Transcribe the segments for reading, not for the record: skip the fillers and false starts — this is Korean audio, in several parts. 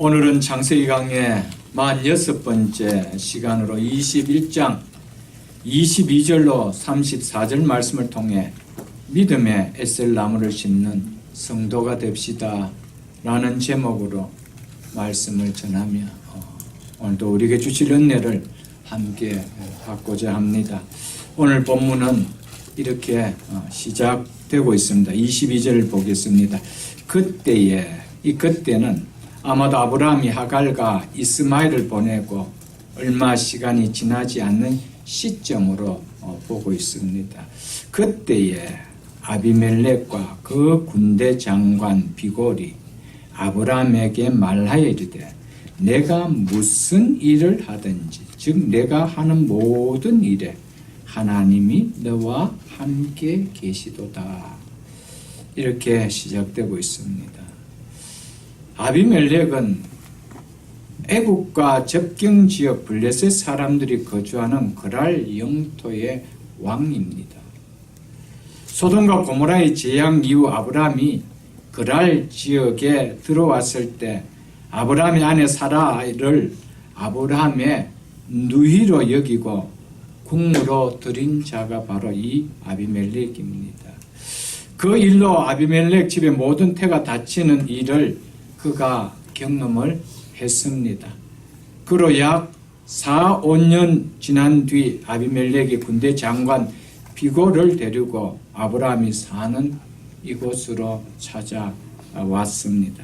오늘은 창세기 강의 46번째 시간으로 21장 22절로 34절 말씀을 통해 믿음의 에셀나무를 심는 성도가 됩시다 라는 제목으로 말씀을 전하며 오늘도 우리에게 주실 은혜를 함께 받고자 합니다. 오늘 본문은 이렇게 시작되고 있습니다. 22절을 보겠습니다. 그때는 아마도 아브라함이 하갈과 이스마엘을 보내고 얼마 시간이 지나지 않는 시점으로 보고 있습니다. 그때에 아비멜렉과 그 군대 장관 비골이 아브라함에게 말하여 이르되 내가 무슨 일을 하든지 즉 내가 하는 모든 일에 하나님이 너와 함께 계시도다. 이렇게 시작되고 있습니다. 아비멜렉은 애국과 접경지역 블레셋 사람들이 거주하는 그랄 영토의 왕입니다. 소돔과 고모라의 재앙 이후 아브라함이 그랄 지역에 들어왔을 때 아브라함의 아내 사라를 아브라함의 누이로 여기고 국무로 들인 자가 바로 이 아비멜렉입니다. 그 일로 아비멜렉 집의 모든 태가 다치는 일을 그가 경험을 했습니다. 그로 약 4, 5년 지난 뒤 아비멜렉이 군대 장관 비골을 데리고 아브라함이 사는 이곳으로 찾아왔습니다.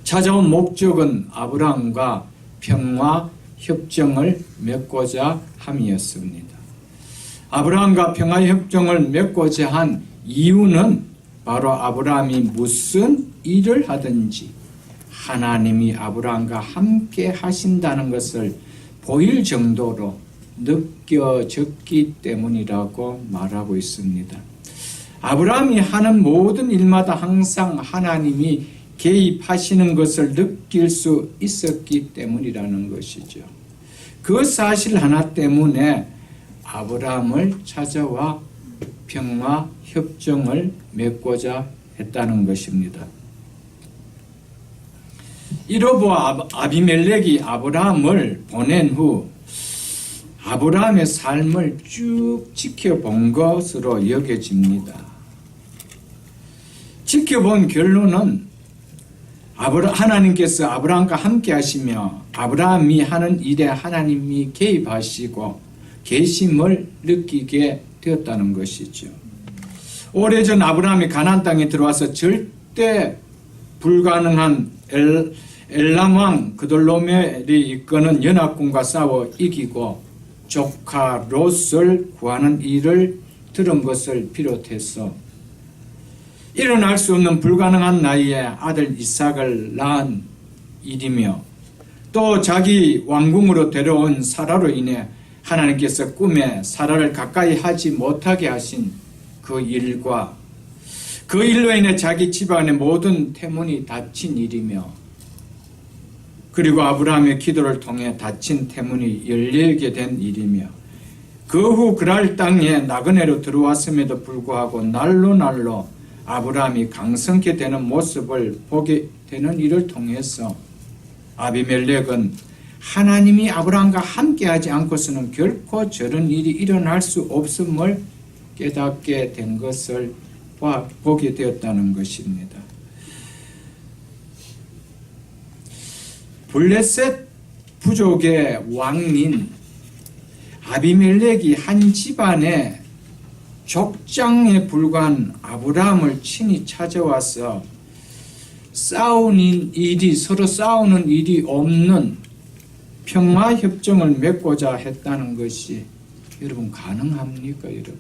찾아온 목적은 아브라함과 평화 협정을 맺고자 함이었습니다. 아브라함과 평화 협정을 맺고자 한 이유는 바로 아브라함이 무슨 일을 하든지 하나님이 아브라함과 함께 하신다는 것을 보일 정도로 느껴졌기 때문이라고 말하고 있습니다. 아브라함이 하는 모든 일마다 항상 하나님이 개입하시는 것을 느낄 수 있었기 때문이라는 것이죠. 그 사실 하나 때문에 아브라함을 찾아와 평화 협정을 맺고자 했다는 것입니다. 이로부 아비멜렉이 아브라함을 보낸 후 아브라함의 삶을 쭉 지켜본 것으로 여겨집니다. 지켜본 결론은 하나님께서 아브라함과 함께 하시며 아브라함이 하는 일에 하나님이 개입하시고 계심을 느끼게 되었다는 것이죠. 오래전 아브라함이 가나안 땅에 들어와서 절대 불가능한 엘람 왕 그돌로멜이 이끄는 연합군과 싸워 이기고 조카 롯을 구하는 일을 들은 것을 비롯해서 일어날 수 없는 불가능한 나이에 아들 이삭을 낳은 일이며 또 자기 왕궁으로 데려온 사라로 인해 하나님께서 꿈에 사라를 가까이 하지 못하게 하신 그 일과 그 일로 인해 자기 집안의 모든 태문이 닫힌 일이며 그리고 아브라함의 기도를 통해 닫힌 태문이 열리게 된 일이며 그 후 그랄 땅에 나그네로 들어왔음에도 불구하고 날로 아브라함이 강성케 되는 모습을 보게 되는 일을 통해서 아비멜렉은 하나님이 아브라함과 함께하지 않고서는 결코 저런 일이 일어날 수 없음을 깨닫게 된 것을 보게 되었다는 것입니다. 블레셋 부족의 왕인 아비멜렉이 한 집안의 족장에 불과한 아브라함을 친히 찾아와서 서로 싸우는 일이 없는 평화 협정을 맺고자 했다는 것이 여러분 가능합니까? 여러분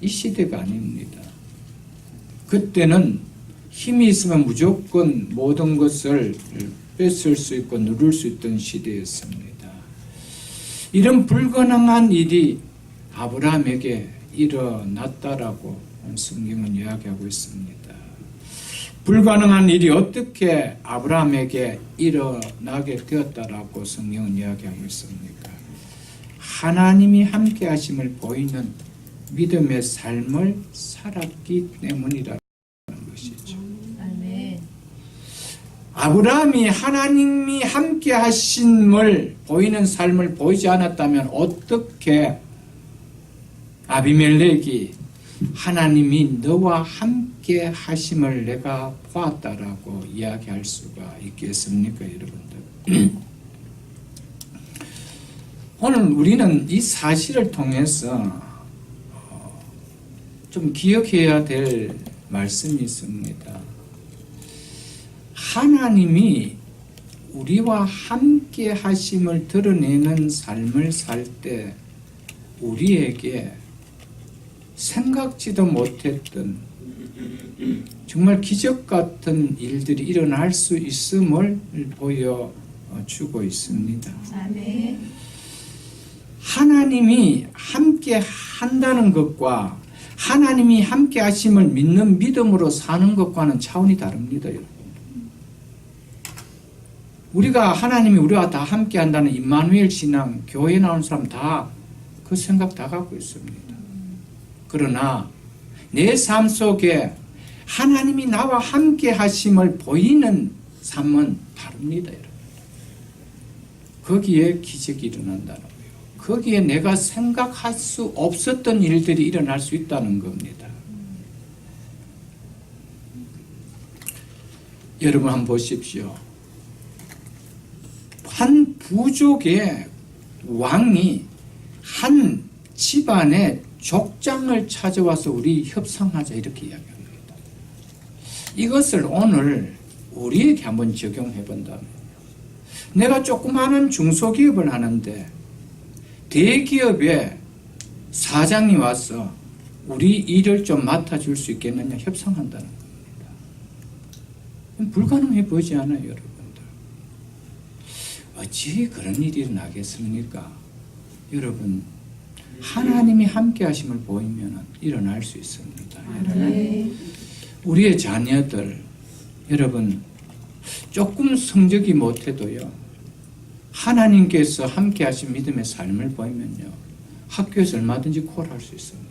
이 시대가 아닙니다. 그때는 힘이 있으면 무조건 모든 것을 뺏을 수 있고 누릴 수 있던 시대였습니다. 이런 불가능한 일이 아브라함에게 일어났다라고 성경은 이야기하고 있습니다. 불가능한 일이 어떻게 아브라함에게 일어나게 되었다라고 성경은 이야기하고 있습니까? 하나님이 함께 하심을 보이는 믿음의 삶을 살았기 때문이라는 것이죠. 아브라함이 하나님이 함께 하심을 보이는 삶을 보이지 않았다면 어떻게 아비멜렉이 하나님이 너와 함께 하심을 내가 보았다라고 이야기할 수가 있겠습니까, 여러분들? 오늘 우리는 이 사실을 통해서 좀 기억해야 될 말씀이 있습니다. 하나님이 우리와 함께 하심을 드러내는 삶을 살 때 우리에게 생각지도 못했던 정말 기적 같은 일들이 일어날 수 있음을 보여주고 있습니다. 아멘. 하나님이 함께 한다는 것과 하나님이 함께 하심을 믿는 믿음으로 사는 것과는 차원이 다릅니다, 여러분. 우리가 하나님이 우리와 다 함께 한다는 임마누엘 신앙, 교회 나온 사람 다 그 생각 다 갖고 있습니다. 그러나 내 삶 속에 하나님이 나와 함께 하심을 보이는 삶은 다릅니다, 여러분. 거기에 기적이 일어난다는 거예요. 거기에 내가 생각할 수 없었던 일들이 일어날 수 있다는 겁니다. 여러분 한번 보십시오. 한 부족의 왕이 한 집안의 족장을 찾아와서 우리 협상하자 이렇게 이야기합니다. 이것을 오늘 우리에게 한번 적용해 본다면 내가 조그마한 중소기업을 하는데 대기업의 사장이 와서 우리 일을 좀 맡아줄 수 있겠느냐 협상한다는 겁니다. 불가능해 보이지 않아요, 여러분들? 어찌 그런 일이 일어나겠습니까? 여러분, 하나님이 함께 하심을 보이면 일어날 수 있습니다. 여러분, 우리의 자녀들, 여러분, 조금 성적이 못해도요, 하나님께서 함께 하신 믿음의 삶을 보이면요, 학교에서 얼마든지 콜할 수 있습니다.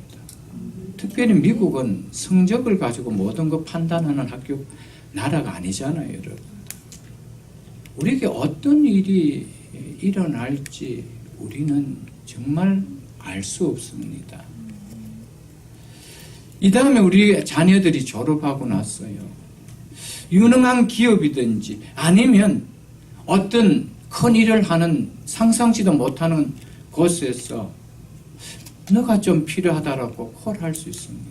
특별히 미국은 성적을 가지고 모든 것 판단하는 학교, 나라가 아니잖아요, 여러분. 우리에게 어떤 일이 일어날지 우리는 정말 알 수 없습니다. 이 다음에 우리 자녀들이 졸업하고 났어요. 유능한 기업이든지 아니면 어떤 큰 일을 하는 상상지도 못하는 곳에서 너가 좀 필요하다라고 콜할 수 있습니다.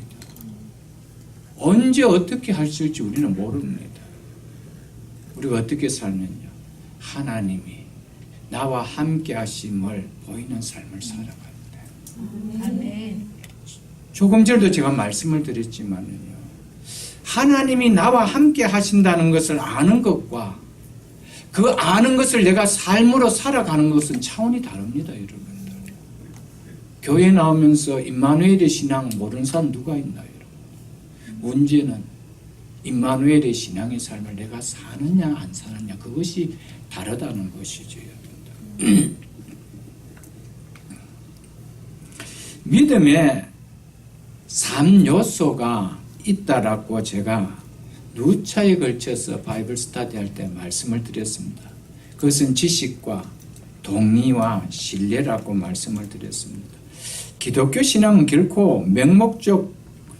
언제 어떻게 할 수 있을지 우리는 모릅니다. 우리가 어떻게 살면요, 하나님이 나와 함께 하심을 보이는 삶을 살아갑니다. 아멘. 조금 전에도 제가 말씀을 드렸지만요, 하나님이 나와 함께 하신다는 것을 아는 것과 그 아는 것을 내가 삶으로 살아가는 것은 차원이 다릅니다, 여러분들. 교회 나오면서 임마누엘의 신앙 모르는 사람 누가 있나요, 여러분? 문제는 임마누엘의 신앙의 삶을 내가 사느냐 안 사느냐, 그것이 다르다는 것이죠, 여러분들. 믿음에 3요소가 있다라고 제가 누차에 걸쳐서 바이블 스터디 할 때 말씀을 드렸습니다. 그것은 지식과 동의와 신뢰라고 말씀을 드렸습니다. 기독교 신앙은 결코 맹목적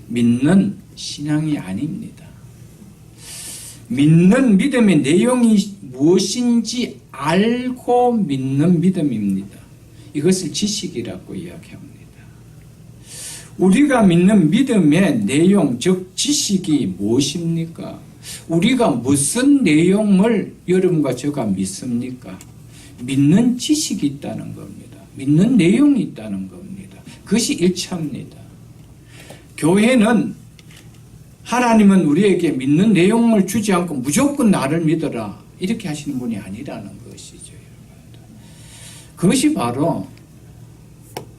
믿는 신앙이 아닙니다. 믿는 믿음의 내용이 무엇인지 알고 믿는 믿음입니다. 이것을 지식이라고 이야기합니다. 우리가 믿는 믿음의 내용, 즉 지식이 무엇입니까? 우리가 무슨 내용을 여러분과 제가 믿습니까? 믿는 지식이 있다는 겁니다. 믿는 내용이 있다는 겁니다. 그것이 일차입니다. 교회는 하나님은 우리에게 믿는 내용을 주지 않고 무조건 나를 믿어라 이렇게 하시는 분이 아니라는 것이죠. 그것이 바로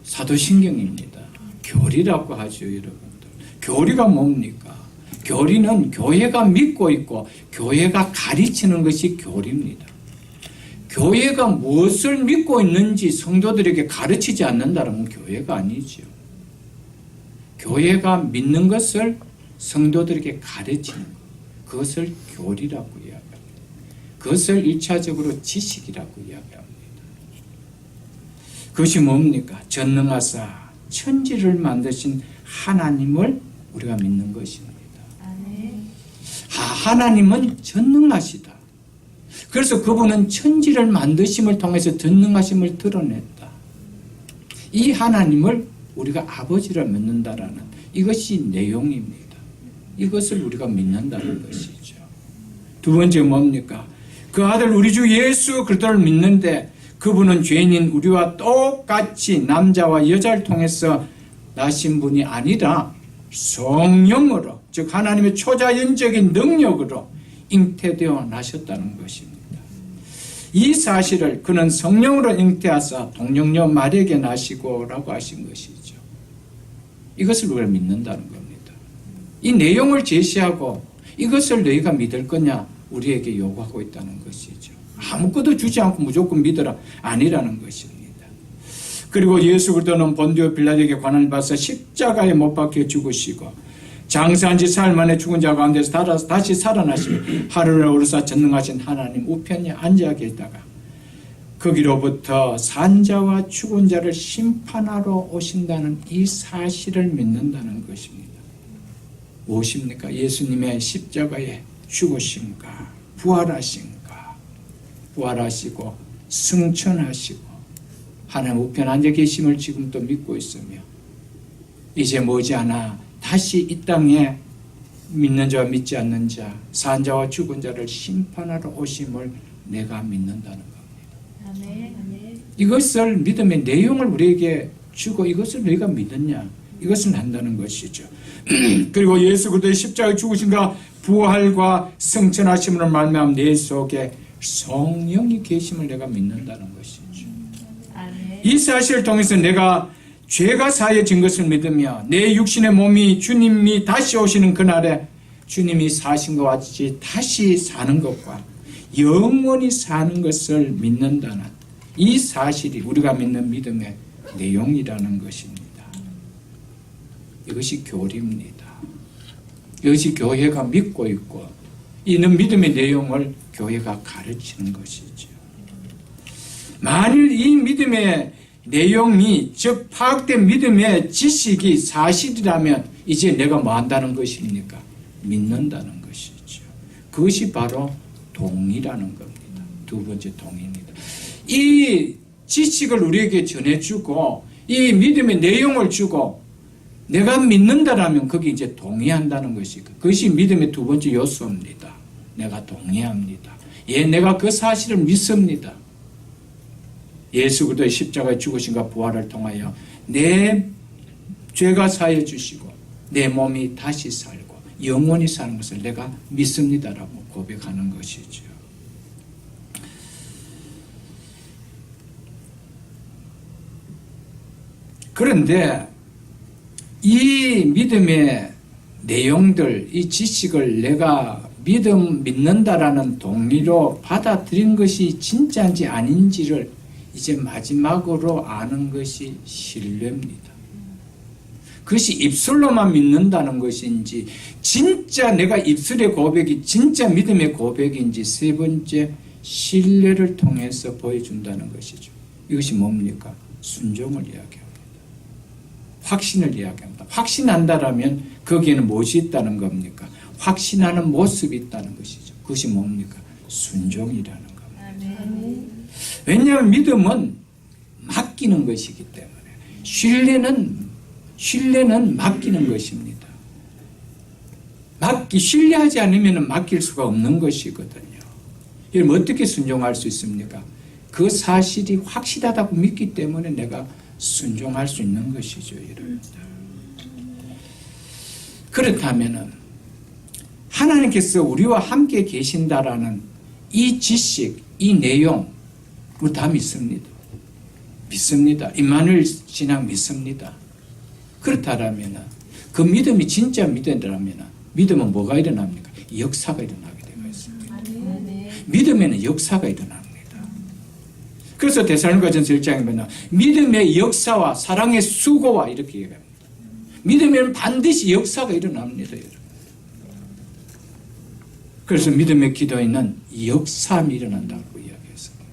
사도신경입니다. 교리라고 하죠, 여러분들. 교리가 뭡니까? 교리는 교회가 믿고 있고 교회가 가르치는 것이 교리입니다. 교회가 무엇을 믿고 있는지 성도들에게 가르치지 않는다면 교회가 아니죠. 교회가 믿는 것을 성도들에게 가르치는 것, 그것을 교리라고 이야기합니다. 그것을 1차적으로 지식이라고 이야기합니다. 그것이 뭡니까? 전능하사 천지를 만드신 하나님을 우리가 믿는 것입니다. 하나님은 전능하시다. 그래서 그분은 천지를 만드심을 통해서 전능하심을 드러냈다. 이 하나님을 우리가 아버지를 믿는다라는 이것이 내용입니다. 이것을 우리가 믿는다는 것이죠. 두 번째 뭡니까? 그 아들 우리 주 예수 그리스도를 믿는데 그분은 죄인인 우리와 똑같이 남자와 여자를 통해서 나신 분이 아니라 성령으로, 즉 하나님의 초자연적인 능력으로 잉태되어 나셨다는 것입니다. 이 사실을 그는 성령으로 잉태하사 동정녀 마리아에게 나시고 라고 하신 것이죠. 이것을 우리가 믿는다는 겁니다. 이 내용을 제시하고 이것을 너희가 믿을 거냐 우리에게 요구하고 있다는 것이죠. 아무것도 주지 않고 무조건 믿어라 아니라는 것입니다. 그리고 예수 그리스도는 본디오 빌라도에게 관을 받아서 십자가에 못 박혀 죽으시고 장사한 지 사흘 만에 죽은 자 가운데서 다시 살아나시며 하늘을 오르사 전능하신 하나님 우편에 앉아 계시다가 거기로부터 산자와 죽은 자를 심판하러 오신다는 이 사실을 믿는다는 것입니다. 무엇입니까? 예수님의 십자가에 죽으심과 부활하심과 부활하시고 승천하시고 하나님 우편 앉아 계심을 지금 또 믿고 있으며 이제 머지않아 다시 이 땅에 믿는 자와 믿지 않는 자, 산 자와 죽은 자를 심판하러 오심을 내가 믿는다는 겁니다. 아멘. 이것을 믿음의 내용을 우리에게 주고 이것을 우리가 믿느냐 이것을 한다는 것이죠. 그리고 예수 그리스도의 십자가에 죽으심과 부활과 승천하심으로 말미암아 내 속에 성령이 계심을 내가 믿는다는 것이죠. 이 사실을 통해서 내가 죄가 사해진 것을 믿으며 내 육신의 몸이 주님이 다시 오시는 그날에 주님이 사신 것과 같이 다시 사는 것과 영원히 사는 것을 믿는다는 이 사실이 우리가 믿는 믿음의 내용이라는 것입니다. 이것이 교리입니다. 이것이 교회가 믿고 있고 이는 믿음의 내용을 교회가 가르치는 것이죠. 만일 이 믿음의 내용이 즉 파악된 믿음의 지식이 사실이라면 이제 내가 뭐 한다는 것입니까? 믿는다는 것이죠. 그것이 바로 동의라는 겁니다. 두 번째 동의입니다. 이 지식을 우리에게 전해주고 이 믿음의 내용을 주고 내가 믿는다라면 거기 이제 동의한다는 것이 그것이 믿음의 두 번째 요소입니다. 내가 동의합니다. 예, 내가 그 사실을 믿습니다. 예수 그리스도의 십자가에 죽으심과 부활을 통하여 내 죄가 사해 주시고 내 몸이 다시 살고 영원히 사는 것을 내가 믿습니다라고 고백하는 것이죠. 그런데 이 믿음의 내용들, 이 지식을 내가 믿는다라는 동리로 받아들인 것이 진짜인지 아닌지를 이제 마지막으로 아는 것이 신뢰입니다. 그것이 입술로만 믿는다는 것인지 진짜 내가 입술의 고백이 진짜 믿음의 고백인지 세 번째 신뢰를 통해서 보여준다는 것이죠. 이것이 뭡니까? 순종을 이야기합니다. 확신을 이야기합니다. 확신한다라면 거기에는 무엇이 있다는 겁니까? 확신하는 모습이 있다는 것이죠. 그것이 뭡니까? 순종이라는 겁니다. 아멘. 왜냐하면 믿음은 맡기는 것이기 때문에 신뢰는 맡기는 것입니다. 신뢰하지 않으면 맡길 수가 없는 것이거든요. 이러면 어떻게 순종할 수 있습니까? 그 사실이 확실하다고 믿기 때문에 내가 순종할 수 있는 것이죠. 그렇다면 하나님께서 우리와 함께 계신다라는 이 지식, 이 내용 우리 다 믿습니다. 믿습니다. 임마누엘 신앙 믿습니다. 그렇다면 그 믿음이 진짜 믿음이라면 믿음은 뭐가 일어납니까? 역사가 일어나게 되어 있습니다. 믿음에는 역사가 일어납니다. 그래서 데살로니가전서 1장에 보면 믿음의 역사와 사랑의 수고와 이렇게 얘기합니다. 믿음에는 반드시 역사가 일어납니다. 여러분. 그래서 믿음의 기도에는 역사함이 일어난다고 이야기했습니다.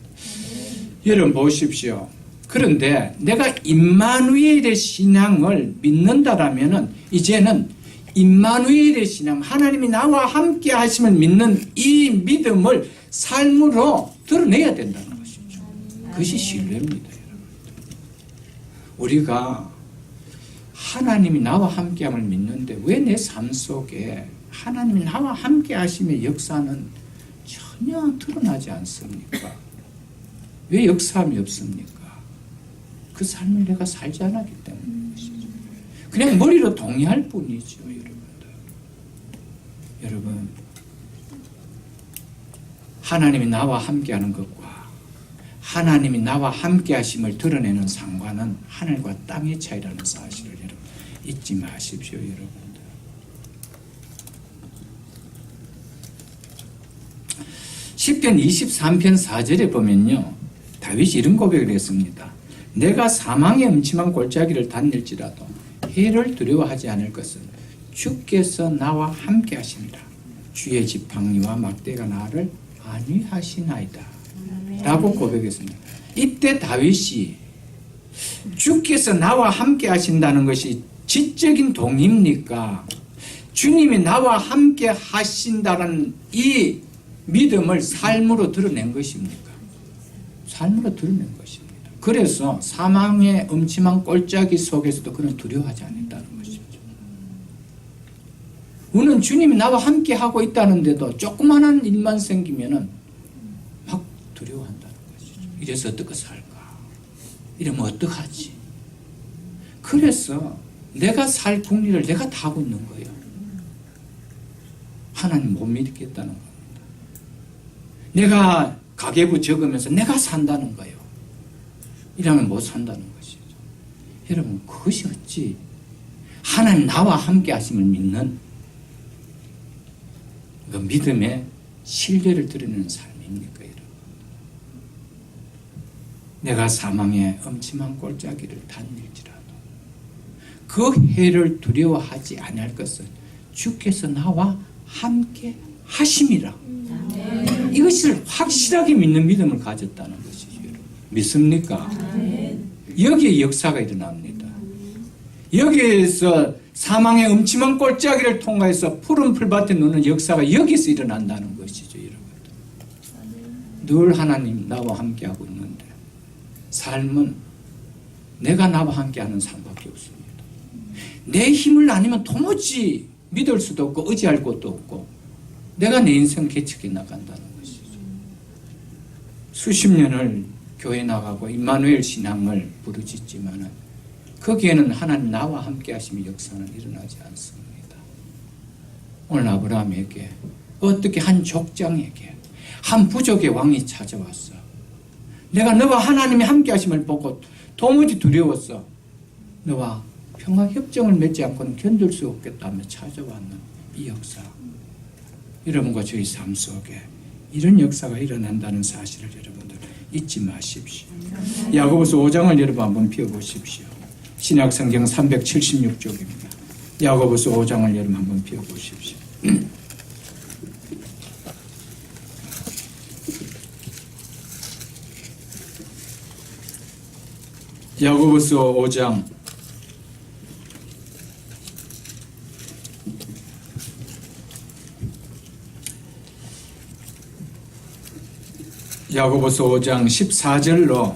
여러분 보십시오. 그런데 내가 임마누엘의 신앙을 믿는다라면은 이제는 임마누엘의 신앙, 하나님이 나와 함께 하심을 믿는 이 믿음을 삶으로 드러내야 된다는 것이죠. 그것이 신뢰입니다, 여러분. 우리가 하나님이 나와 함께 함을 믿는데 왜 내 삶 속에 하나님이 나와 함께 하심의 역사는 전혀 드러나지 않습니까? 왜 역사함이 없습니까? 그 삶을 내가 살지 않았기 때문인 것이죠. 그냥 머리로 동의할 뿐이죠, 여러분들. 여러분, 하나님이 나와 함께하는 것과 하나님이 나와 함께하심을 드러내는 상관은 하늘과 땅의 차이라는 사실을 여러분 잊지 마십시오, 여러분들. 시편 23편 4절에 보면요, 다윗이 이런 고백을 했습니다. 내가 사망의 음침한 골짜기를 다닐지라도 해를 두려워하지 않을 것은 주께서 나와 함께 하시니라. 주의 지팡이와 막대가 나를 안위하시나이다 라고 고백했습니다. 이때 다윗이 주께서 나와 함께 하신다는 것이 지적인 동의입니까? 주님이 나와 함께 하신다는 이 믿음을 삶으로 드러낸 것입니까? 삶으로 드러낸 것입니다. 그래서 사망의 음침한 골짜기 속에서도 그는 두려워하지 않았다는 것이죠. 우리는 주님이 나와 함께 하고 있다는데도 조그마한 일만 생기면은 막 두려워한다는 것이죠. 이래서 어떻게 살까? 이러면 어떡하지? 그래서 내가 살 국리를 내가 다 하고 있는 거예요. 하나님 못 믿겠다는 겁니다. 내가 가계부 적으면서 내가 산다는 거예요. 이러면 못 산다는 것이죠. 여러분, 그것이 어찌 하나님 나와 함께 하심을 믿는 그 믿음의 신뢰를 드러내는 삶입니까, 여러분? 내가 사망의 음침한 골짜기를 다닐지라도 그 해를 두려워하지 아니할 것은 주께서 나와 함께 하심이라. 이것을 확실하게 믿는 믿음을 가졌다는 것이죠. 여러분. 믿습니까? 여기에 역사가 일어납니다. 여기에서 사망의 음침한 골짜기를 통과해서 푸른 풀밭에 누는 역사가 여기서 일어난다는 것이죠, 여러분. 늘 하나님 나와 함께하고 있는데 삶은 내가 나와 함께하는 삶밖에 없습니다. 내 힘을 아니면 도무지 믿을 수도 없고 의지할 것도 없고 내가 내 인생 개척해 나간다는 것이죠. 수십 년을 교회 나가고 임마누엘 신앙을 부르짖지만은 거기에는 하나님 나와 함께 하심의 역사는 일어나지 않습니다. 오늘 아브라함에게 어떻게 한 족장에게 한 부족의 왕이 찾아왔어. 내가 너와 하나님이 함께 하심을 보고 도무지 두려웠어. 너와 평화협정을 맺지 않고는 견딜 수 없겠다며 찾아왔는 이 역사. 여러분과 저희 삶 속에 이런 역사가 일어난다는 사실을 여러분들 잊지 마십시오. 야고보서 5장을 여러분 한번 펴보십시오. 신약성경 376쪽입니다. 야고보서 5장을 여러분 한번 펴보십시오. 야고보서 5장 야고보서 5장 14절로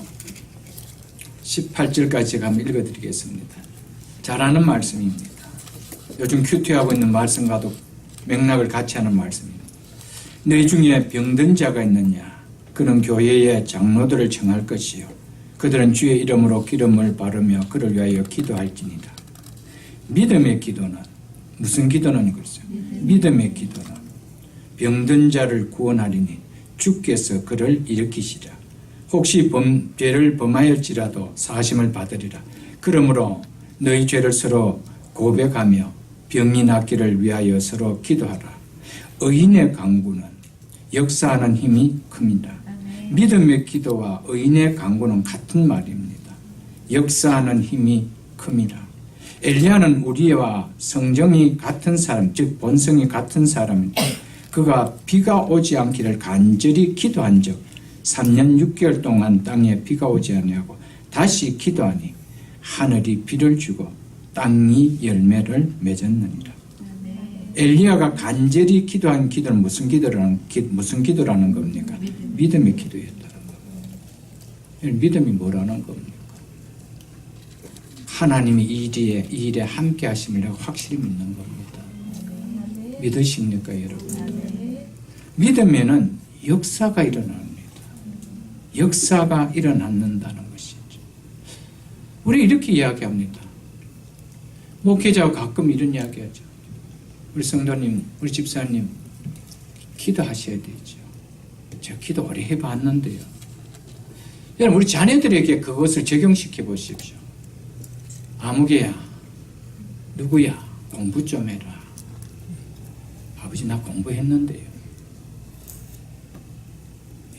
18절까지 제가 한번 읽어드리겠습니다. 잘 아는 말씀입니다. 요즘 큐티하고 있는 말씀과도 맥락을 같이 하는 말씀입니다. 너희 중에 병든 자가 있느냐? 그는 교회의 장로들을 청할 것이요 그들은 주의 이름으로 기름을 바르며 그를 위하여 기도할지니라. 믿음의 기도는 무슨 기도는 이것이요? 믿음의 기도는 병든 자를 구원하리니 주께서 그를 일으키시라. 혹시 죄를 범하였지라도 사심을 받으리라. 그러므로 너희 죄를 서로 고백하며 병이 낫기를 위하여 서로 기도하라. 의인의 강구는 역사하는 힘이 큽니다. 믿음의 기도와 의인의 강구는 같은 말입니다. 역사하는 힘이 큽니다. 엘리야는 우리와 성정이 같은 사람, 즉 본성이 같은 사람인데 그가 비가 오지 않기를 간절히 기도한 적 3년 6개월 동안 땅에 비가 오지 아니하고 다시 기도하니 하늘이 비를 주고 땅이 열매를 맺었느니라. 엘리야가 간절히 기도한 기도는 무슨 기도라는 겁니까? 믿음의 기도였다는 겁니다. 믿음이 뭐라는 겁니까? 하나님이 이 일에 함께 하심을 내가 확실히 믿는 겁니다. 믿으십니까, 여러분? 믿으면은 역사가 일어납니다. 역사가 일어난다는 것이죠. 우리 이렇게 이야기합니다. 목회자가 가끔 이런 이야기하죠. 우리 성도님, 우리 집사님, 기도하셔야 되죠. 제가 기도 오래 해봤는데요. 여러분, 우리 자녀들에게 그것을 적용시켜 보십시오. 아무개야, 누구야, 공부 좀 해라. 아버지, 나 공부했는데요.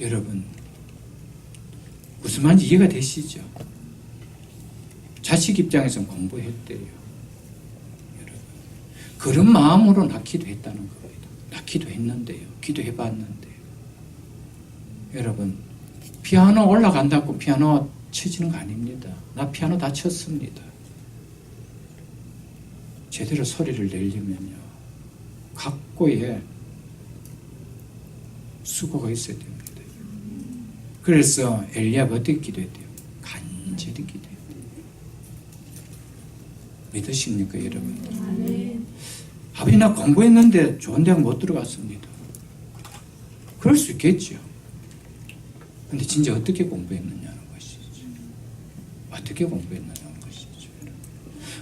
여러분, 무슨 말인지 이해가 되시죠? 자식 입장에서는 공부했대요. 여러분, 그런 마음으로 나 기도했다는 겁니다. 나 기도했는데요. 기도해봤는데요. 여러분, 피아노 올라간다고 피아노 쳐지는 거 아닙니다. 나 피아노 다 쳤습니다. 제대로 소리를 내려면요, 각고의 수고가 있어야 됩니다. 그래서 엘리야가 어떻게 기도했대요? 간절히 기도했대요. 믿으십니까, 여러분? 아버지, 나 공부했는데 좋은 대학 못 들어갔습니다. 그럴 수 있겠죠. 근데 진짜 어떻게 공부했느냐는 것이죠. 어떻게 공부했느냐는 것이죠.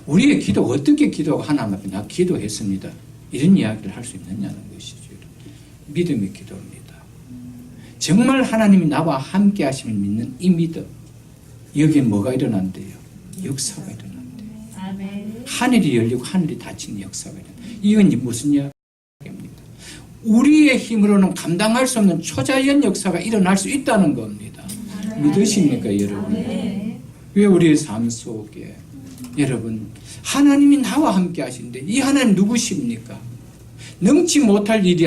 우리의 기도, 어떻게 기도하고 하나님 앞에 나 기도했습니다. 이런 이야기를 할 수 있느냐는 것이죠. 믿음의 기도입니다. 정말 하나님이 나와 함께 하심을 믿는 이 믿음. 여기에 뭐가 일어난대요? 역사가 일어난대요. 아멘. 하늘이 열리고 하늘이 닫히는 역사가 일어난대요. 이건 무슨 이야기입니까? 우리의 힘으로는 감당할 수 없는 초자연 역사가 일어날 수 있다는 겁니다. 믿으십니까, 여러분? 왜 우리의 삶 속에 여러분, 하나님이 나와 함께 하시는데 이 하나님 누구십니까? 능치 못할 일이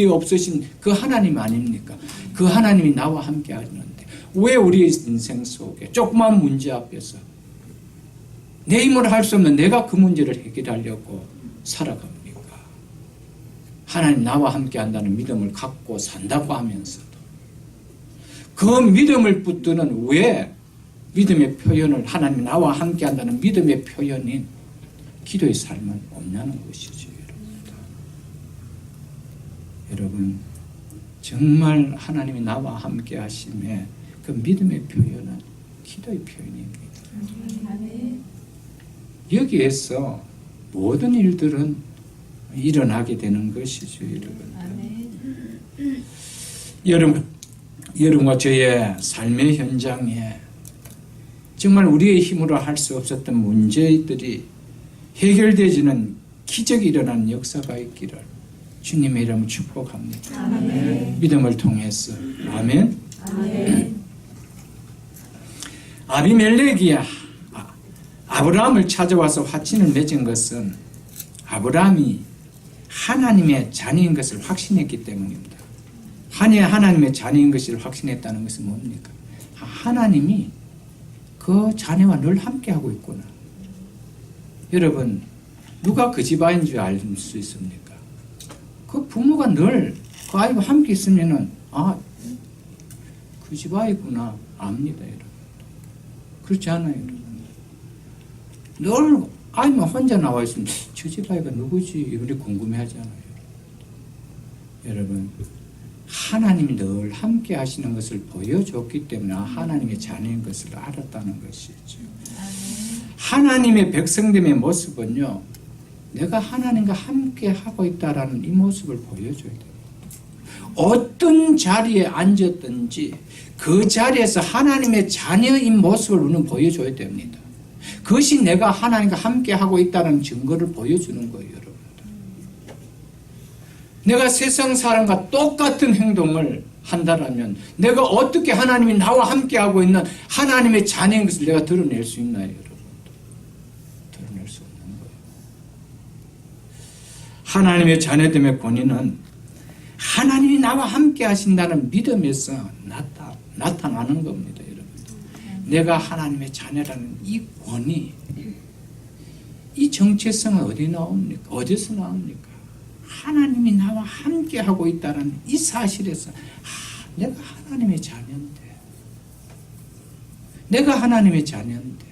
없으신 그 하나님 아닙니까? 그 하나님이 나와 함께 하시는데 왜 우리의 인생 속에 조그만 문제 앞에서 내 힘으로 할 수 없는 내가 그 문제를 해결하려고 살아갑니까? 하나님 나와 함께 한다는 믿음을 갖고 산다고 하면서도 그 믿음을 붙드는 왜 믿음의 표현을, 하나님이 나와 함께 한다는 믿음의 표현인 기도의 삶은 없냐는 것이죠. 여러분, 정말 하나님이 나와 함께 하심에 그 믿음의 표현은 기도의 표현입니다. 여기에서 모든 일들은 일어나게 되는 것이죠, 여러분. 여러분과 저의 삶의 현장에 정말 우리의 힘으로 할 수 없었던 문제들이 해결되지는 기적이 일어나는 역사가 있기를 주님의 이름으로 축복합니다. 아멘. 믿음을 통해서. 아멘. 아멘. 아비멜렉이 아브라함을 찾아와서 화친을 맺은 것은 아브라함이 하나님의 자녀인 것을 확신했기 때문입니다. 하나님의 자녀인 것을 확신했다는 것은 뭡니까? 하나님이 그 자녀와 늘 함께하고 있구나. 여러분, 누가 그 집 아이인 줄 알 수 있습니까? 그 부모가 늘 그 아이와 함께 있으면은, 그 집 아이구나 압니다, 여러분. 그렇지 않아요, 여러분. 늘 아이만 혼자 나와 있으면 저 집 아이가 누구지? 우리 궁금해하잖아요. 여러분, 하나님이 늘 함께 하시는 것을 보여줬기 때문에 하나님의 자녀인 것을 알았다는 것이죠. 하나님의 백성됨의 모습은요, 내가 하나님과 함께 하고 있다라는 이 모습을 보여줘야 돼요. 어떤 자리에 앉았든지 그 자리에서 하나님의 자녀인 모습을 우리는 보여줘야 됩니다. 그것이 내가 하나님과 함께 하고 있다는 증거를 보여주는 거예요, 여러분. 내가 세상 사람과 똑같은 행동을 한다라면 내가 어떻게 하나님이 나와 함께 하고 있는 하나님의 자녀인 것을 내가 드러낼 수 있나요, 여러분? 드러낼 수 없는 거예요. 하나님의 자녀됨의 권위는 하나님이 나와 함께 하신다는 믿음에서 나타나는 겁니다, 여러분. 내가 하나님의 자녀라는 이 권위, 이 정체성은 어디 나옵니까? 어디서 나옵니까? 하나님이 나와 함께 하고 있다는 이 사실에서 내가 하나님의 자녀인데, 내가 하나님의 자녀인데,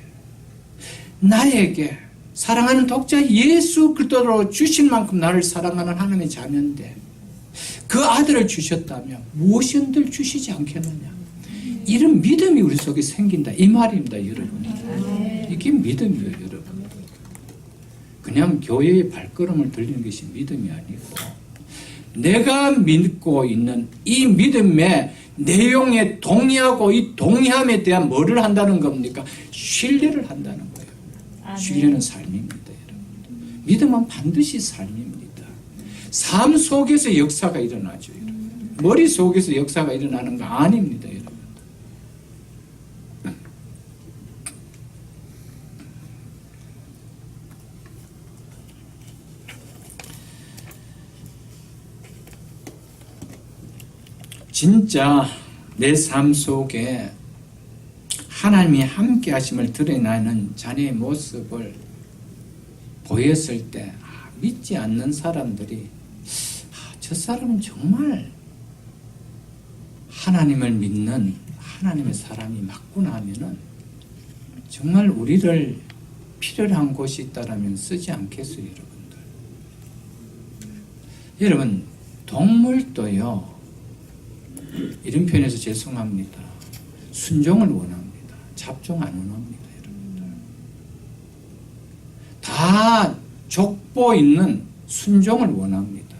나에게 사랑하는 독자 예수 그리스도로 주신 만큼 나를 사랑하는 하나님의 자녀인데 그 아들을 주셨다면 무엇이 흔들 주시지 않겠느냐, 이런 믿음이 우리 속에 생긴다, 이 말입니다, 여러분. 이게 믿음이에요, 여러분. 그냥 교회의 발걸음을 들리는 것이 믿음이 아니고 내가 믿고 있는 이 믿음의 내용에 동의하고 이 동의함에 대한 뭐를 한다는 겁니까? 신뢰를 한다는 거예요. 신뢰는 삶입니다, 여러분. 믿음은 반드시 삶입니다. 삶 속에서 역사가 일어나죠, 여러분. 머리 속에서 역사가 일어나는 거 아닙니다, 여러분. 진짜 내 삶 속에 하나님이 함께 하심을 드러내는 자녀의 모습을 보였을 때 믿지 않는 사람들이 저 사람은 정말 하나님을 믿는 하나님의 사람이 맞구나 하면은 정말 우리를 필요로 한 곳이 있다라면 쓰지 않겠어요, 여러분들. 여러분, 동물도요, 이런 표현에서 죄송합니다, 순종을 원합니다. 잡종 안 원합니다, 여러분들. 다 족보 있는 순종을 원합니다.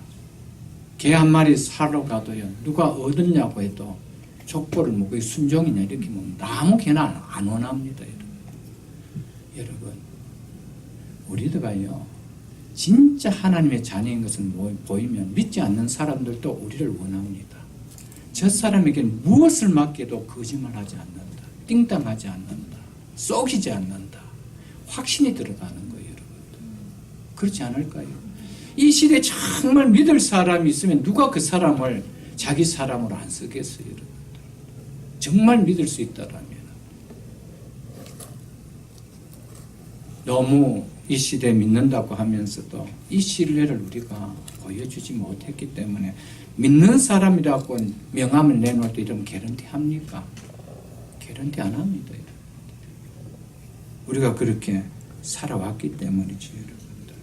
개 한 마리 사러 가도요, 누가 얻었냐고 해도 족보를 뭐 그게 순종이냐 이렇게 묻는다. 아무 개나 안 원합니다, 여러분. 우리들가요, 진짜 하나님의 자녀인 것을 보이면 믿지 않는 사람들도 우리를 원합니다. 저 사람에게는 무엇을 맡겨도 거짓말하지 않는다, 띵땅하지 않는다, 속이지 않는다, 확신이 들어가는 거예요, 여러분들. 그렇지 않을까요? 이 시대에 정말 믿을 사람이 있으면 누가 그 사람을 자기 사람으로 안 쓰겠어요, 여러분들. 정말 믿을 수 있다라면. 너무 이 시대에 믿는다고 하면서도 이 신뢰를 우리가 보여주지 못했기 때문에 믿는 사람이라고 명함을 내놓을 때 이러면 개런티 합니까? 개런티 안 합니다, 여러분들. 우리가 그렇게 살아왔기 때문이죠, 여러분들.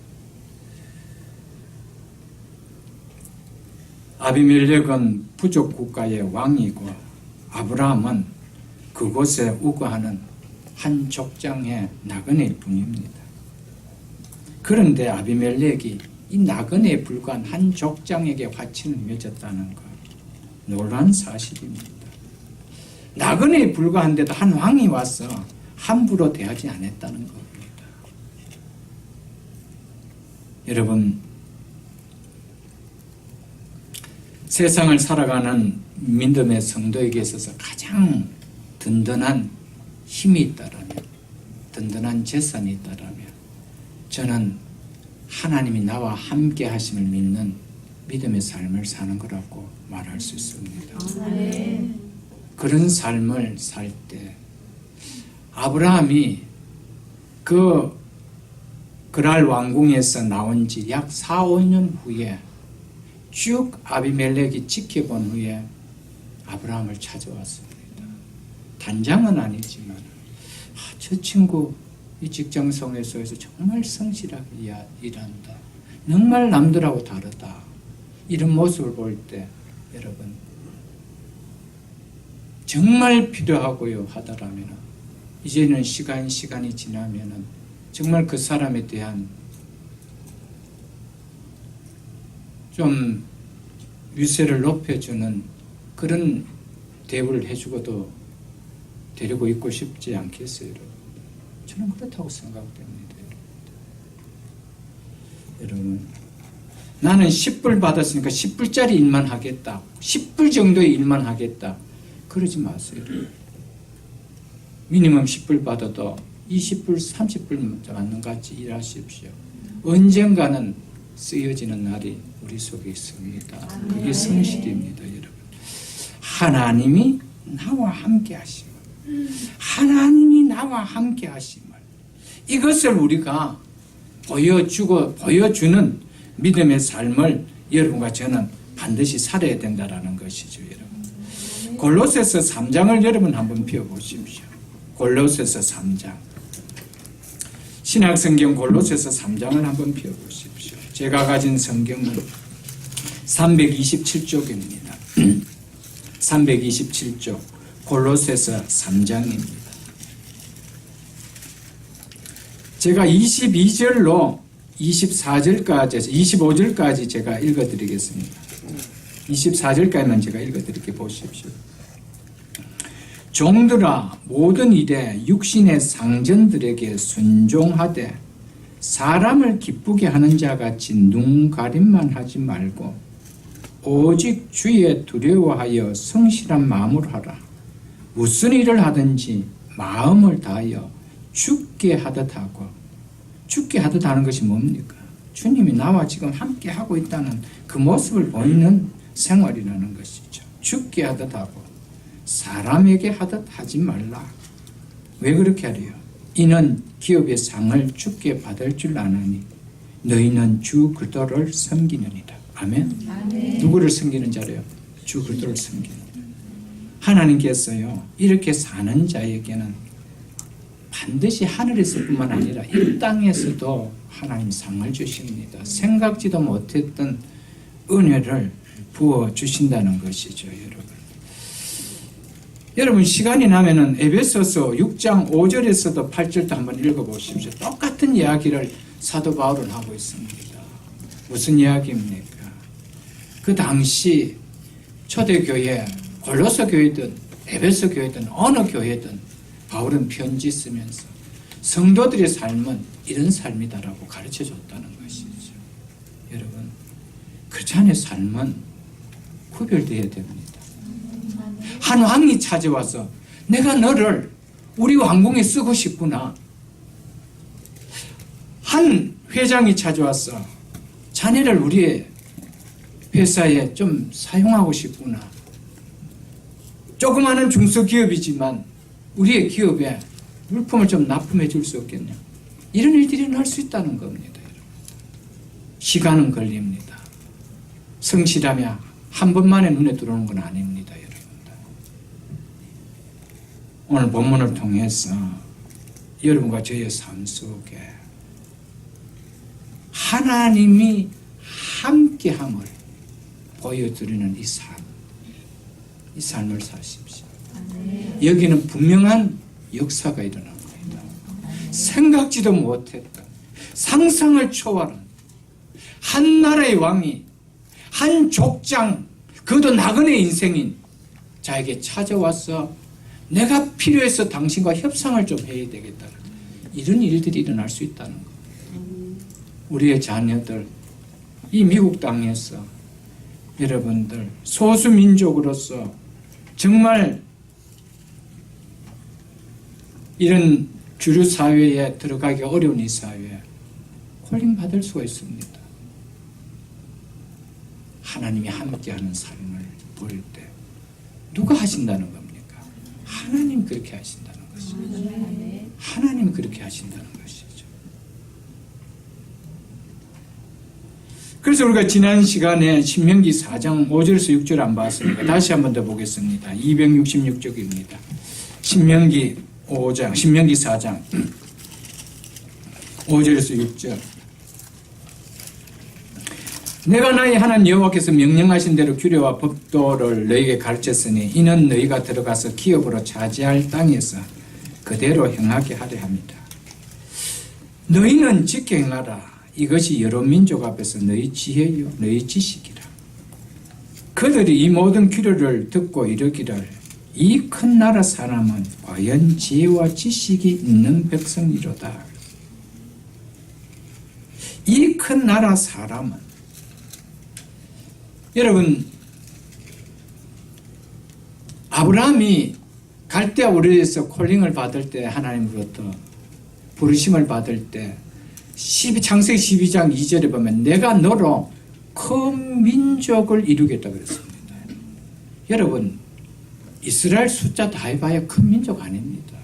아비멜렉은 부족 국가의 왕이고 아브라함은 그곳에 우거하는 한 족장의 나그네일 뿐입니다. 그런데 아비멜렉이 이 나그네에 불과한 한 족장에게 화친을 맺었다는 것, 놀라운 사실입니다. 나그네에 불과한데도 한 왕이 와서 함부로 대하지 않았다는 겁니다. 여러분, 세상을 살아가는 믿음의 성도에게 있어서 가장 든든한 힘이 있다라면, 든든한 재산이 있다라면 저는 하나님이 나와 함께 하심을 믿는 믿음의 삶을 사는 거라고 말할 수 있습니다. 그런 삶을 살 때 아브라함이 그랄 왕궁에서 나온 지 약 4, 5년 후에 쭉 아비멜렉이 지켜본 후에 아브라함을 찾아왔습니다. 단장은 아니지만 저 친구 이 직장성에서 정말 성실하게 일한다, 정말 남들하고 다르다, 이런 모습을 볼 때 여러분 정말 필요하고요 하다라면 이제는 시간이 지나면은 정말 그 사람에 대한 좀 위세를 높여주는 그런 대우를 해주고도 데리고 있고 싶지 않겠어요, 여러분. 저는 그렇다고 생각됩니다, 여러분. 나는 10불 받았으니까 10불짜리 일만 하겠다, 10불 정도의 일만 하겠다, 그러지 마세요. 미니멈 10불 받아도 20불, 30불 맞는 같이 일하십시오. 언젠가는 쓰여지는 날이 우리 속에 있습니다. 그게 성실입니다, 여러분. 하나님이 나와 함께 하심을, 하나님이 나와 함께 하심을, 이것을 우리가 보여주는 믿음의 삶을 여러분과 저는 반드시 살아야 된다는 것이죠, 여러분. 골로새서 3장을 여러분 한번 펴보십시오. 골로새서 3장. 신약성경 골로새서 3장을 한번 펴보십시오. 제가 가진 성경은 327쪽입니다. 327쪽 골로새서 3장입니다. 제가 22절로 24절까지 25절까지 제가 읽어드리겠습니다. 24절까지만 제가 읽어드릴게 보십시오. 종들아 모든 일에 육신의 상전들에게 순종하되 사람을 기쁘게 하는 자같이 눈가림만 하지 말고 오직 주의 두려워하여 성실한 마음으로 하라. 무슨 일을 하든지 마음을 다하여 죽게 하듯 하고, 죽게 하듯 하는 것이 뭡니까? 주님이 나와 지금 함께 하고 있다는 그 모습을 보이는 생활이라는 것이죠. 죽게 하듯 하고 사람에게 하듯 하지 말라. 왜 그렇게 하래요? 이는 기업의 상을 죽게 받을 줄 아느니 너희는 주 그리스도를 섬기느니라. 아멘. 아멘. 누구를 섬기는 자래요? 주 그리스도를 섬기는 자. 하나님께서요 이렇게 사는 자에게는 반드시 하늘에서뿐만 아니라 이 땅에서도 하나님 상을 주십니다. 생각지도 못했던 은혜를 부어 주신다는 것이죠, 여러분. 여러분 시간이 나면은 에베소서 6장 5절에서도 8절도 한번 읽어보십시오. 똑같은 이야기를 사도 바울은 하고 있습니다. 무슨 이야기입니까? 그 당시 초대교회, 골로새 교회든 에베소 교회든 어느 교회든 바울은 편지 쓰면서 성도들의 삶은 이런 삶이다라고 가르쳐 줬다는 것이죠. 여러분, 크리스찬의 삶은 구별되어야 됩니다. 한 왕이 찾아와서 내가 너를 우리 왕궁에 쓰고 싶구나. 한 회장이 찾아와서 자네를 우리의 회사에 좀 사용하고 싶구나. 조그마한 중소기업이지만 우리의 기업에 물품을 좀 납품해 줄 수 없겠냐. 이런 일들이 날 수 있다는 겁니다. 여러분. 시간은 걸립니다. 성실하며 한 번만에 눈에 들어오는 건 아닙니다. 여러분들. 오늘 본문을 통해서 여러분과 저의 삶 속에 하나님이 함께함을 보여드리는 이 삶을 사십시오. 여기는 분명한 역사가 일어난 겁니다. 생각지도 못했던 상상을 초월한 한 나라의 왕이 한 족장, 그것도 나그네 인생인 자에게 찾아와서 내가 필요해서 당신과 협상을 좀 해야 되겠다. 이런 일들이 일어날 수 있다는 것. 우리의 자녀들, 이 미국 땅에서 여러분들 소수민족으로서 정말 이런 주류 사회에 들어가기 어려운 이 사회에 콜링 받을 수가 있습니다. 하나님이 함께하는 삶을 볼 때 누가 하신다는 겁니까? 하나님 그렇게 하신다는 것이죠. 하나님 그렇게 하신다는 것이죠. 그래서 우리가 지난 시간에 신명기 4장 5절에서 6절 안 봤습니까? 다시 한 번 더 보겠습니다. 266쪽입니다. 신명기 4장 5절에서 6절. 내가 나의 하나님 여호와께서 명령하신 대로 규례와 법도를 너희에게 가르쳤으니 이는 너희가 들어가서 기업으로 차지할 땅에서 그대로 행하게 하려 합니다. 너희는 지켜 행하라. 이것이 여러 민족 앞에서 너희 지혜요 너희 지식이라. 그들이 이 모든 규례를 듣고 이르기를 이 큰 나라 사람은 과연 지혜와 지식이 있는 백성이로다. 이 큰 나라 사람은 여러분 아브라함이 갈대아 우르에서 콜링을 받을 때 하나님으로부터 부르심을 받을 때 창세기 12장 2절에 보면 내가 너로 큰 민족을 이루겠다 그랬습니다. 여러분, 이스라엘 숫자 다 해봐야 큰 민족 아닙니다.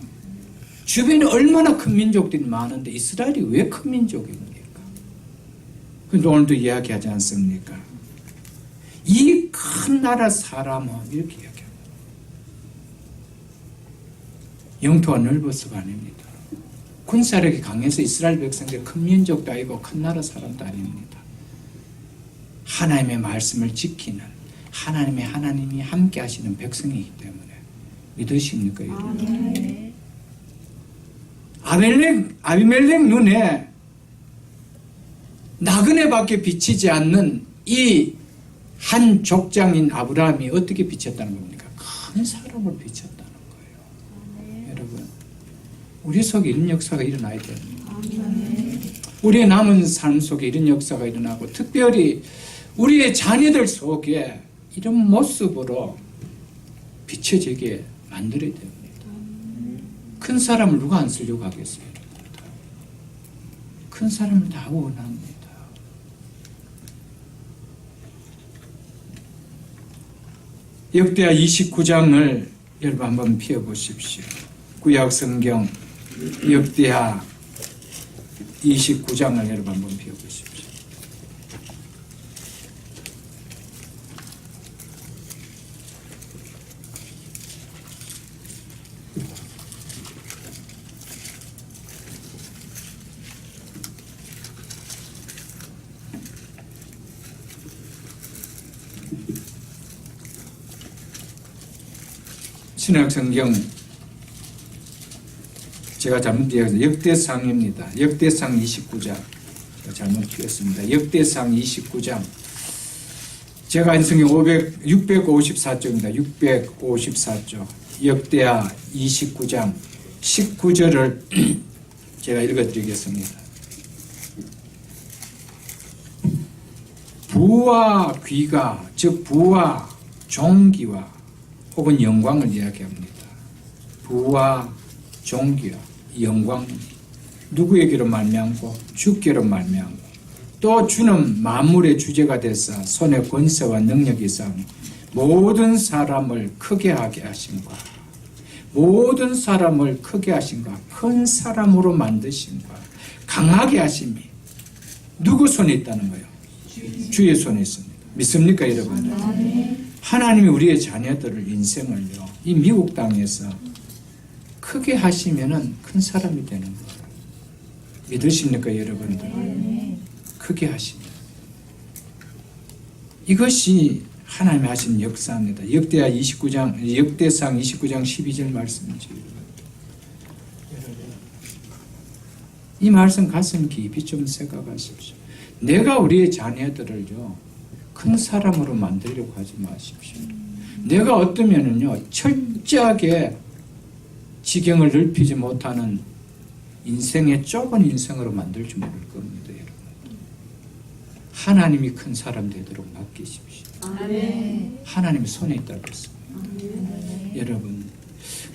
주변에 얼마나 큰 민족들이 많은데 이스라엘이 왜 큰 민족입니까? 근데 오늘도 이야기하지 않습니까? 이 큰 나라 사람은 이렇게 이야기합니다. 영토가 넓어서가 아닙니다. 군사력이 강해서 이스라엘 백성들 큰 민족도 아니고 큰 나라 사람도 아닙니다. 하나님의 말씀을 지키는 하나님이 함께 하시는 백성이기 때문에 믿으십니까? 네. 아비멜렉 눈에 나그네밖에 비치지 않는 이 한 족장인 아브라함이 어떻게 비쳤다는 겁니까? 큰 사람을 비쳤다는 거예요. 여러분, 우리 속에 이런 역사가 일어나야 됩니다. 우리의 남은 삶 속에 이런 역사가 일어나고 특별히 우리의 자녀들 속에 이런 모습으로 비춰지게 만들어야 됩니다. 큰 사람을 누가 안 쓰려고 하겠어요? 큰 사람을 다 원합니다. 역대하 29장을 여러분 한번 펴보십시오. 구약성경 역대하 29장을 여러분 한번 펴보십시오. 신약성경 제가 잘못 이야기해서 역대상입니다. 역대상 29장 잘못 피웠습니다. 역대상 29장 제가 인성경 654쪽입니다. 654쪽 역대하 29장 19절을 제가 읽어드리겠습니다. 부와 귀가 즉 부와 종기와 혹은 영광을 이야기합니다. 부와 종기와 영광 누구에게로 말미암고 주께로 말미암고 또 주는 만물의 주제가 되사 손에 권세와 능력이 있사오니 모든 사람을 크게 하게 하신과 모든 사람을 크게 하신과 큰 사람으로 만드신과 강하게 하심이 누구 손에 있다는 거예요? 주의 손에 있습니다. 믿습니까 여러분? 하나님이 우리의 자녀들을 인생을요 이 미국 땅에서 크게 하시면은 큰 사람이 되는 거예요. 믿으십니까 여러분들? 크게 하시면 이것이 하나님이 하신 역사입니다. 역대하 29장 역대상 29장 12절 말씀이죠. 이 말씀 가슴 깊이 좀 생각하십시오. 내가 우리의 자녀들을요 큰 사람으로 만들려고 하지 마십시오. 내가 어떠면은요 철저하게 지경을 넓히지 못하는 인생의 좁은 인생으로 만들지 모를 겁니다. 여러분. 하나님이 큰 사람 되도록 맡기십시오. 하나님의 손에 있다고 했습니다. 여러분,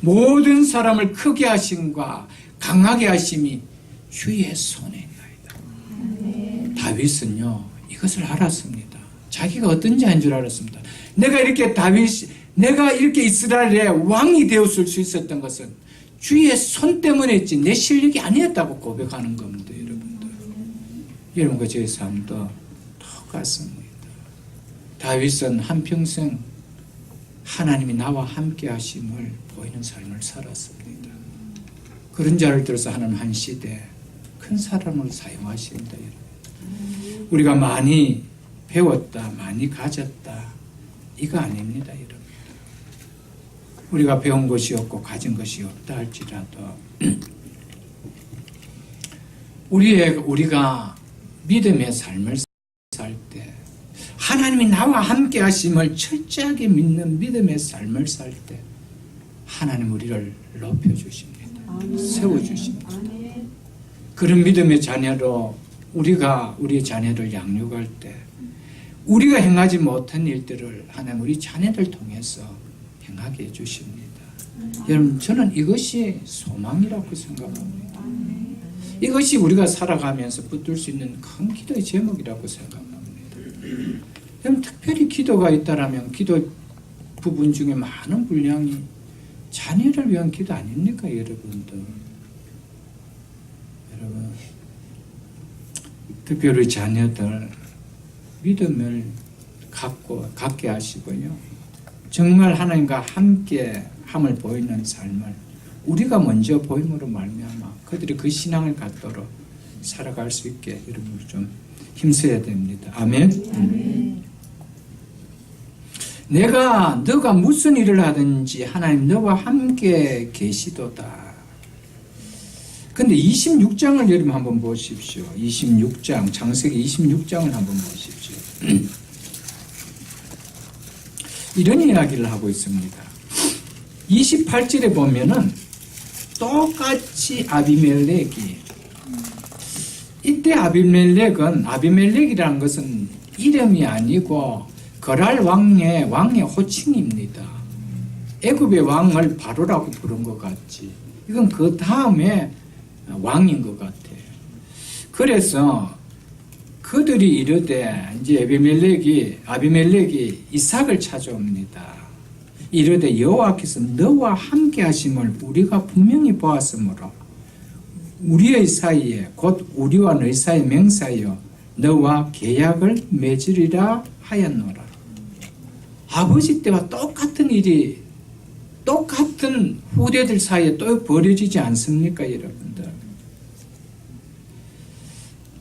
모든 사람을 크게 하심과 강하게 하심이 주의 손에 있나이다. 다윗은요 이것을 알았습니다. 자기가 어떤 자인 줄 알았습니다. 내가 이렇게 이스라엘의 왕이 되었을 수 있었던 것은 주의 손 때문에지 내 실력이 아니었다고 고백하는 겁니다. 여러분들. 여러분과 저의 삶도 똑같습니다. 다윗은 한평생 하나님이 나와 함께 하심을 보이는 삶을 살았습니다. 그런 자를 들어서 하나님 한 시대 큰 사람을 사용하십니다. 여러분. 우리가 많이 배웠다, 많이 가졌다, 이거 아닙니다, 여러분. 우리가 배운 것이 없고 가진 것이 없다 할지라도 우리가 믿음의 삶을 살 때 하나님이 나와 함께 하심을 철저하게 믿는 믿음의 삶을 살 때 하나님 우리를 높여주십니다. 세워주십니다. 그런 믿음의 자녀로 우리가 우리의 자녀를 양육할 때 우리가 행하지 못한 일들을 하나님 우리 자녀들 통해서 행하게 해주십니다. 여러분 저는 이것이 소망이라고 생각합니다. 이것이 우리가 살아가면서 붙들 수 있는 큰 기도의 제목이라고 생각합니다. 그럼 특별히 기도가 있다라면 기도 부분 중에 많은 분량이 자녀를 위한 기도 아닙니까, 여러분들? 여러분, 특별히 자녀들 믿음을 갖게 하시고요. 정말 하나님과 함께 함을 보이는 삶을 우리가 먼저 보임으로 말미암아 그들이 그 신앙을 갖도록 살아갈 수 있게 여러분 좀 힘써야 됩니다. 아멘. 너가 무슨 일을 하든지 하나님 너와 함께 계시도다. 근데 26장을 여러분 한번 보십시오. 26장, 창세기 26장을 한번 보십시오. 이런 이야기를 하고 있습니다. 28절에 보면은 똑같이 아비멜렉이, 이때 아비멜렉이라는 것은 이름이 아니고 거랄 왕의 호칭입니다. 애굽의 왕을 바로라고 부른 것 같지. 이건 그 다음에 왕인 것 같아요. 그래서 그들이 이르되 이제 아비멜렉이 이삭을 찾아옵니다. 이르되 여호와께서 너와 함께 하심을 우리가 분명히 보았으므로 우리의 사이에 곧 우리와 너희 사이에 맹세하여 너와 계약을 맺으리라 하였노라. 아버지 때와 똑같은 일이 똑같은 후대들 사이에 또 벌어지지 않습니까, 여러분들?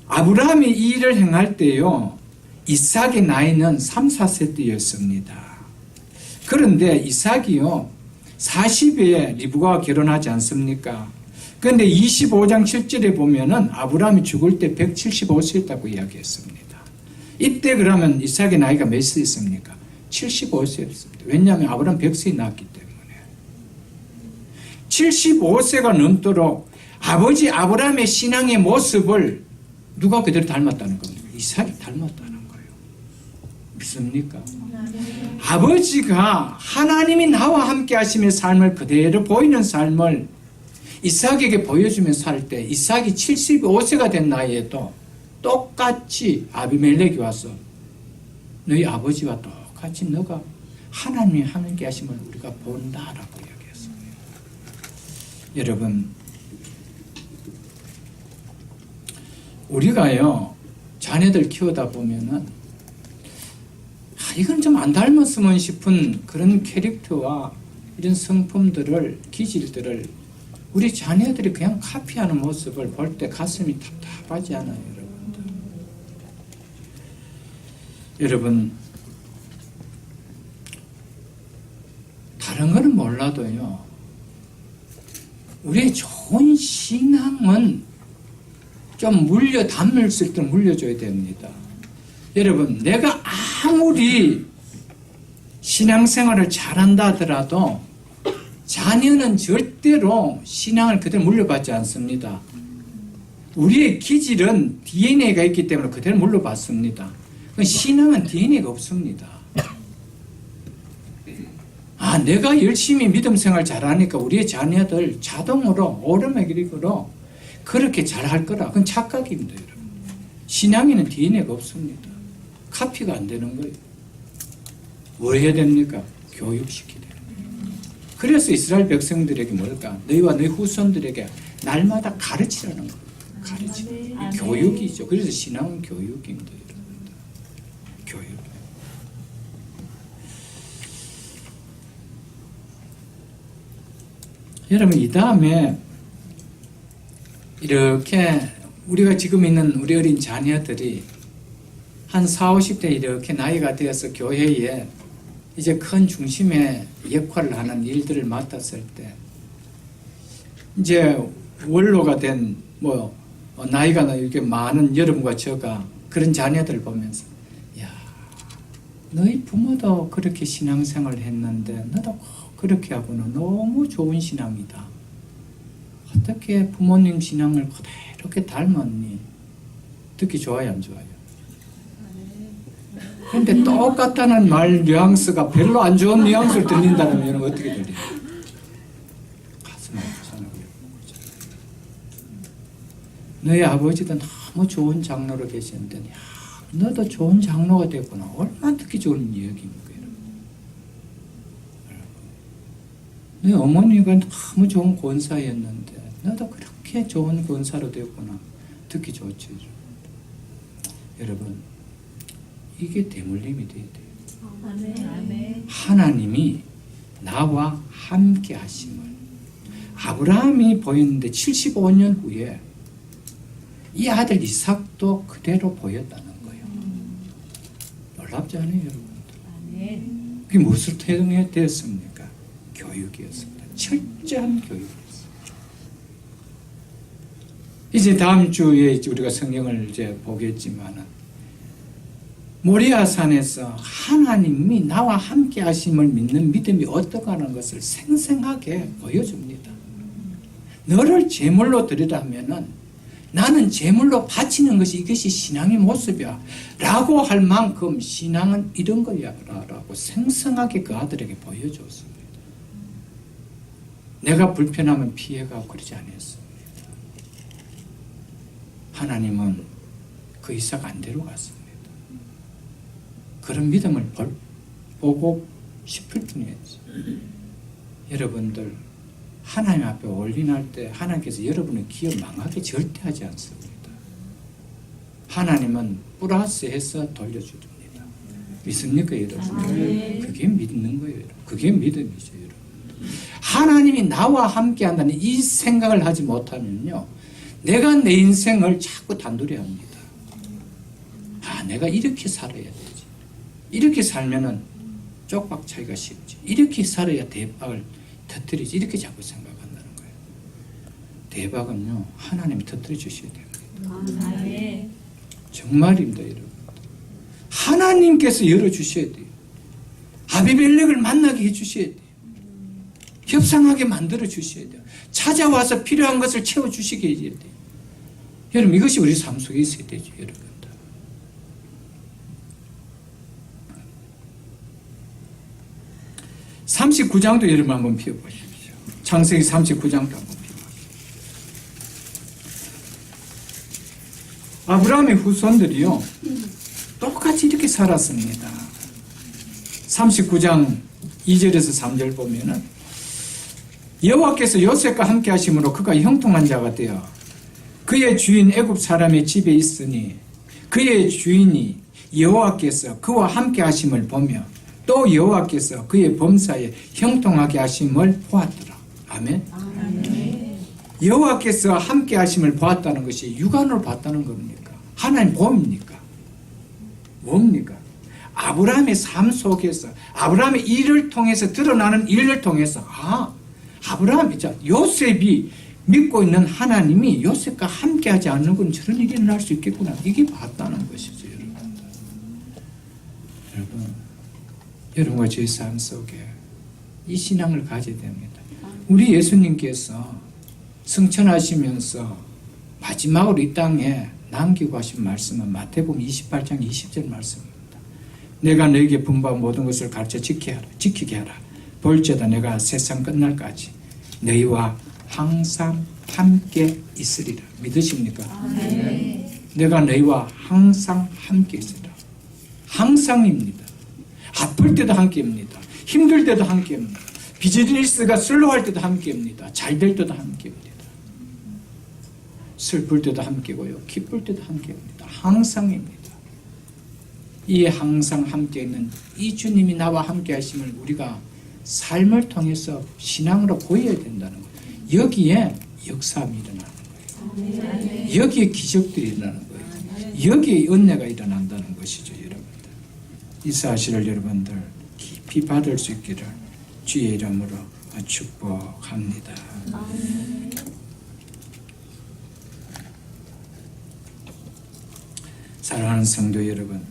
아브라함이 이 일을 행할 때요, 이삭의 나이는 3, 4세 때였습니다. 그런데 이삭이요, 40에 리브가와 결혼하지 않습니까? 그런데 25장 7절에 보면은 아브라함이 죽을 때 175세였다고 이야기했습니다. 이때 그러면 이삭의 나이가 몇 세였습니까? 75세였습니다. 왜냐하면 아브라함 100세에 낳았기 때문에. 75세가 넘도록 아버지 아브라함의 신앙의 모습을 누가 그대로 닮았다는 겁니다. 이삭이 닮았다는 거예요. 믿습니까? 아버지가 하나님이 나와 함께 하시며 삶을 그대로 보이는 삶을 이삭에게 보여주면서 살 때 이삭이 75세가 된 나이에도 똑같이 아비멜렉이 와서 너희 아버지와 똑같이 너가 하나님이 함께 하심을 우리가 본다라고 이야기했습니다. 여러분, 우리가요 자녀들 키우다 보면은 이건 좀 안 닮았으면 싶은 그런 캐릭터와 이런 성품들을, 기질들을 우리 자녀들이 그냥 카피하는 모습을 볼 때 가슴이 답답하지 않아요, 여러분들? 여러분, 다른 거는 몰라도요, 우리의 좋은 신앙은 좀 담을 수 있도록 물려줘야 됩니다. 여러분, 내가 아무리 신앙생활을 잘한다 하더라도 자녀는 절대로 신앙을 그대로 물려받지 않습니다. 우리의 기질은 DNA가 있기 때문에 그대로 물려받습니다. 신앙은 DNA가 없습니다. 내가 열심히 믿음 생활 잘하니까 우리의 자녀들 자동으로 오르막으로 그렇게 잘할 거라. 그건 착각입니다, 여러분. 신앙에는 DNA가 없습니다. 카피가 안 되는 거예요. 뭐 해야 됩니까? 교육시켜야 돼요. 그래서 이스라엘 백성들에게 뭘까? 너희와 너희 후손들에게 날마다 가르치라는 거예요. 가르치는 교육이죠. 그래서 신앙은 교육입니다, 여러분들. 교육. 여러분, 이 다음에 이렇게 우리가 지금 있는 우리 어린 자녀들이 한 40, 50대 이렇게 나이가 되어서 교회에 이제 큰 중심의 역할을 하는 일들을 맡았을 때 이제 원로가 된 나이가 이렇게 많은 여러분과 저가 그런 자녀들을 보면서 야, 너희 부모도 그렇게 신앙생활을 했는데 너도 그렇게 하고는 너무 좋은 신앙이다. 어떻게 부모님 신앙을 그렇게 닮았니? 듣기 좋아요, 안 좋아요? 그런데 똑같다는 말 뉘앙스가 별로 안 좋은 뉘앙스를 들린다면 여러분 어떻게 들려요? 가슴 아프잖아요. 너희 아버지도 너무 좋은 장로로 계셨는데 야, 너도 좋은 장로가 됐구나. 얼마나 듣기 좋은 이야기입니까? 너희 어머니가 너무 좋은 권사였는데 너도 그렇게 좋은 권사로 됐구나. 듣기 좋죠. 여러분, 이게 대물림이 돼야 돼요. 아멘. 하나님이 나와 함께 하심을 아브라함이 보였는데 75년 후에 이 아들 이삭도 그대로 보였다는 거예요. 놀랍지 않아요, 여러분들? 아멘. 그게 무엇으로 태동했습니까? 교육이었습니다. 철저한 교육이었습니다. 이제 다음 주에 우리가 성경을 이제 보겠지만은 모리아산에서 하나님이 나와 함께 하심을 믿는 믿음이 어떠하는 것을 생생하게 보여줍니다. 너를 제물로 드리라면은 나는 제물로 바치는 것이 이것이 신앙의 모습이야 라고 할 만큼 신앙은 이런 거야 라고 생생하게 그 아들에게 보여줬습니다. 내가 불편하면 피해가고 그러지 않았습니다. 하나님은 그 이삭 안 데려갔습니다. 그런 믿음을 보고 싶을 뿐이었죠. 여러분들 하나님 앞에 올인할 때 하나님께서 여러분의 기업 망하게 절대 하지 않습니다. 하나님은 플러스해서 돌려줍니다. 믿습니까 여러분? 그게 믿는 거예요. 그게 믿음이죠 여러분. 하나님이 나와 함께 한다는 이 생각을 하지 못하면요, 내가 내 인생을 자꾸 단둘이 합니다. 아, 내가 이렇게 살아야 되지. 이렇게 살면은 쪽박 차기가 쉽지. 이렇게 살아야 대박을 터뜨리지. 이렇게 자꾸 생각한다는 거예요. 대박은요, 하나님이 터뜨려 주셔야 됩니다. 아멘. 정말입니다, 여러분. 하나님께서 열어주셔야 돼요. 아비멜렉을 만나게 해주셔야 돼요. 협상하게 만들어 주셔야 돼요. 찾아와서 필요한 것을 채워주시게 해야 돼요. 여러분, 이것이 우리 삶 속에 있어야 되죠, 여러분들. (39장도) 여러분 한번 펴보십시오. 창세기 39장도 한번 펴보십시오. 아브라함의 후손들이요, 똑같이 이렇게 살았습니다. 39장 2절에서 3절 보면은 여호와께서 요셉과 함께 하심으로 그가 형통한 자가 되어 그의 주인 애굽 사람의 집에 있으니 그의 주인이 여호와께서 그와 함께 하심을 보며 또 여호와께서 그의 범사에 형통하게 하심을 보았더라. 아멘. 아멘. 여호와께서 함께 하심을 보았다는 것이 육안으로 봤다는 겁니까? 하나님 봅니까? 뭡니까? 아브라함의 삶 속에서 아브라함의 일을 통해서 드러나는 일을 통해서 아브라함이 요셉이 믿고 있는 하나님이 요셉과 함께하지 않는 건 저런 일이 일어날 수 있겠구나. 이게 봤다는 것이죠, 여러분. 여러분과 저의 삶 속에 이 신앙을 가져야 됩니다. 우리 예수님께서 승천하시면서 마지막으로 이 땅에 남기고 하신 말씀은 마태복음 28장 20절 말씀입니다. 내가 너에게 분부한 모든 것을 가르쳐 지키게 하라. 볼지어다 내가 세상 끝날까지 너희와 항상 함께 있으리라. 믿으십니까? 아멘. 내가 너희와 항상 함께 있으리라. 항상입니다. 아플 때도 함께입니다. 힘들 때도 함께입니다. 비즈니스가 슬로우할 때도 함께입니다. 잘 될 때도 함께입니다. 슬플 때도 함께고요. 기쁠 때도 함께입니다. 항상입니다. 이 항상 함께 있는 이 주님이 나와 함께 하심을 우리가 삶을 통해서 신앙으로 보여야 된다는 거예요. 여기에 역사함이 일어나는 거예요. 여기에 기적들이 일어나는 거예요. 여기에 은혜가 일어난다는 것이죠, 여러분들. 이 사실을 여러분들 깊이 받을 수 있기를 주의 이름으로 축복합니다. 사랑하는 성도 여러분,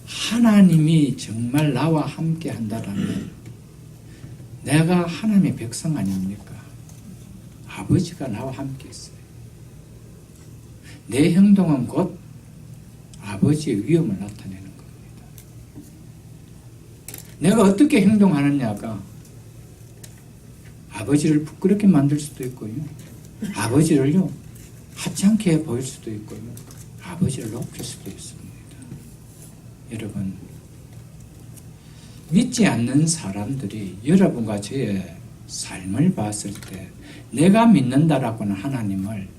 하나님이 정말 나와 함께 한다라면 내가 하나님의 백성 아닙니까? 아버지가 나와 함께 있어요. 내 행동은 곧 아버지의 위엄을 나타내는 겁니다. 내가 어떻게 행동하느냐가 아버지를 부끄럽게 만들 수도 있고요. 아버지를요, 하찮게 보일 수도 있고요. 아버지를 높일 수도 있습니다. 여러분, 믿지 않는 사람들이 여러분과 저의 삶을 봤을 때 내가 믿는다라고는 하나님을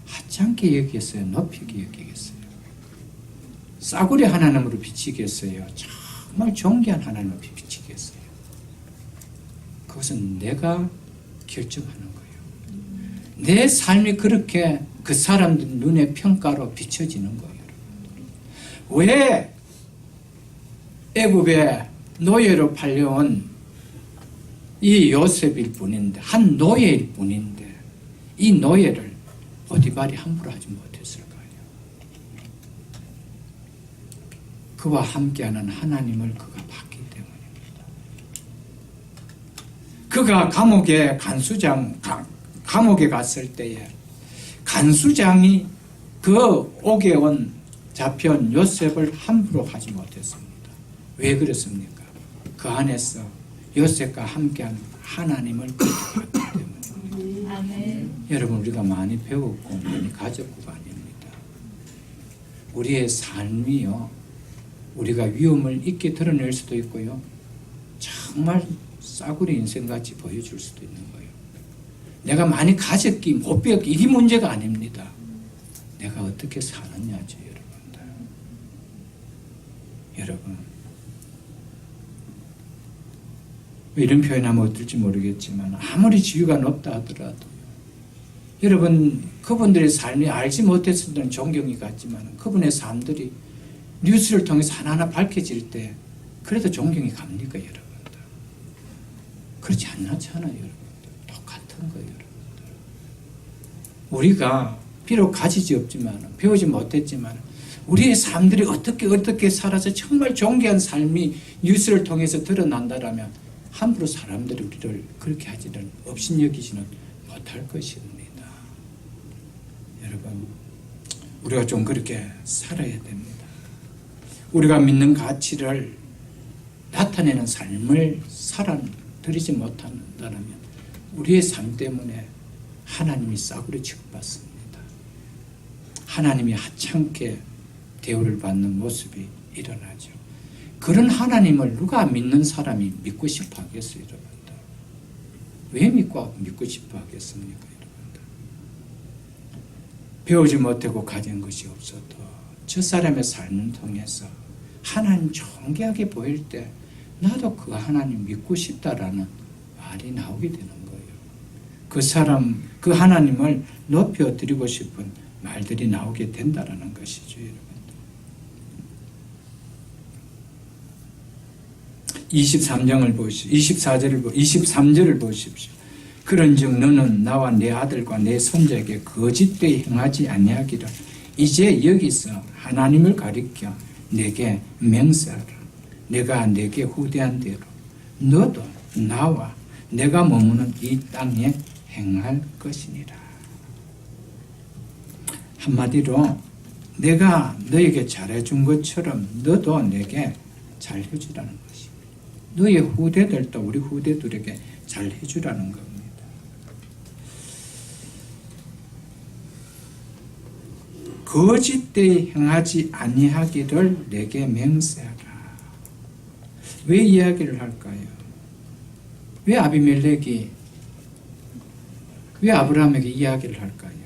하찮게 여기겠어요? 높이게 여기겠어요? 싸구려 하나님으로 비치겠어요? 정말 존귀한 하나님으로 비치겠어요? 그것은 내가 결정하는 거예요. 내 삶이 그렇게 그 사람들 눈의 평가로 비춰지는 거예요. 왜 애굽에 노예로 팔려온 이 요셉일 뿐인데, 한 노예일 뿐인데 이 노예를 보디발이 함부로 하지 못했을까요? 그와 함께하는 하나님을 그가 봤기 때문입니다. 그가 감옥에 갔을 때에 간수장이 그 옥에 잡혀온 요셉을 함부로 하지 못했습니다. 왜 그렇습니까? 그 안에서 요셉과 함께한 하나님을 그렇게 봤기 때문에. 아멘. 여러분, 우리가 많이 배웠고 많이 가졌고가 아닙니다. 우리의 삶이요, 우리가 위험을 있게 드러낼 수도 있고요, 정말 싸구려 인생같이 보여줄 수도 있는 거예요. 내가 많이 가졌기 못 배웠기 이게 문제가 아닙니다. 내가 어떻게 사느냐죠, 여러분들. 여러분, 이런 표현하면 어떨지 모르겠지만 아무리 지위가 높다 하더라도 여러분, 그분들의 삶이 알지 못했을 때는 존경이 갔지만 그분의 삶들이 뉴스를 통해서 하나하나 밝혀질 때 그래도 존경이 갑니까, 여러분들? 그렇지 않잖아요, 여러분들. 똑같은 거예요, 여러분들. 우리가 비록 가지지 없지만 배우지 못했지만 우리의 삶들이 어떻게 살아서 정말 존귀한 삶이 뉴스를 통해서 드러난다라면 함부로 사람들이 우리를 그렇게 하지는 업신여기지는 못할 것입니다. 여러분, 우리가 좀 그렇게 살아야 됩니다. 우리가 믿는 가치를 나타내는 삶을 살아드리지 못한다면 우리의 삶 때문에 하나님이 싸구려 취급받습니다. 하나님이 하찮게 대우를 받는 모습이 일어나죠. 그런 하나님을 누가 믿는 사람이 믿고 싶어 하겠어요, 여러분들? 왜 믿고 싶어 하겠습니까, 여러분들? 배우지 못하고 가진 것이 없어도 저 사람의 삶을 통해서 하나님 존귀하게 보일 때 나도 그 하나님 믿고 싶다라는 말이 나오게 되는 거예요. 그 사람, 그 하나님을 높여드리고 싶은 말들이 나오게 된다라는 것이죠, 여러분. 23절을 보십시오. 그런즉 너는 나와 내 아들과 내 손자에게 거짓되이 행하지 아니하기를 이제 여기서 하나님을 가리켜 내게 맹세하라. 내가 내게 후대한 대로 너도 나와 내가 머무는 이 땅에 행할 것이니라. 한마디로 내가 너에게 잘해준 것처럼 너도 내게 잘해주라는 것입니다. 너의 후대들도 우리 후대들에게 잘해주라는 겁니다. 거짓되이 행하지 아니하기를 내게 맹세하라. 왜 이야기를 할까요? 왜 아비멜렉이 왜 아브라함에게 이야기를 할까요?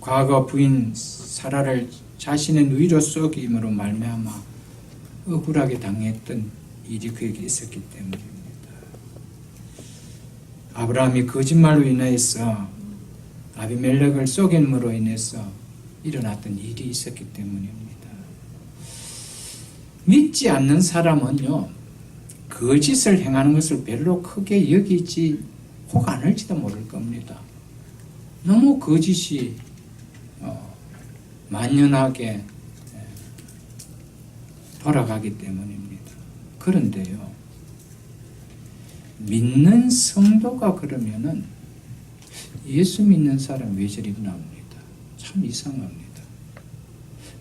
과거 부인 사라를 자신의 누이로 속임으로 말미암아 억울하게 당했던 일이 그에게 있었기 때문입니다. 아브라함이 거짓말로 인해서 아비멜렉을 속임으로 인해서 일어났던 일이 있었기 때문입니다. 믿지 않는 사람은요, 거짓을 행하는 것을 별로 크게 여기지 혹 않을지도 모를 겁니다. 너무 거짓이 만연하게 돌아가기 때문입니다. 그런데요, 믿는 성도가 그러면은 예수 믿는 사람 왜 저리 나옵니다. 참 이상합니다.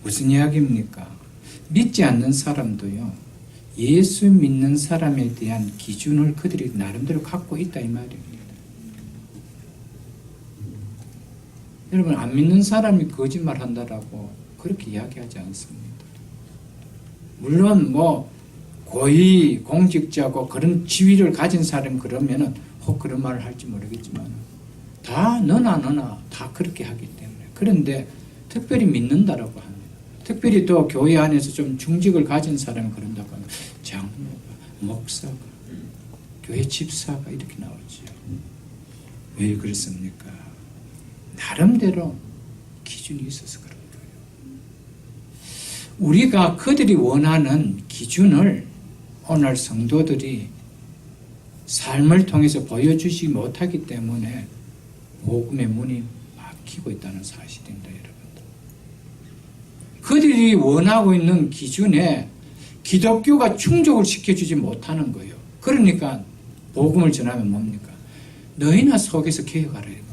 무슨 이야기입니까? 믿지 않는 사람도요, 예수 믿는 사람에 대한 기준을 그들이 나름대로 갖고 있다 이 말입니다. 여러분, 안 믿는 사람이 거짓말 한다라고 그렇게 이야기하지 않습니다. 물론 고위 공직자고 그런 지위를 가진 사람 그러면은 혹 그런 말을 할지 모르겠지만 다 너나 다 그렇게 하기 때문에. 그런데 특별히 믿는다라고 합니다. 특별히 또 교회 안에서 좀 중직을 가진 사람이 그런다고 하면 장로가, 목사가, 교회 집사가 이렇게 나오죠. 왜 그렇습니까? 나름대로 기준이 있어서 그런 거예요. 우리가 그들이 원하는 기준을 오늘 성도들이 삶을 통해서 보여주지 못하기 때문에 복음의 문이 막히고 있다는 사실입니다, 여러분들. 그들이 원하고 있는 기준에 기독교가 충족을 시켜주지 못하는 거예요. 그러니까 복음을 전하면 뭡니까? 너희나 속에서 개혁하라 이겁니다.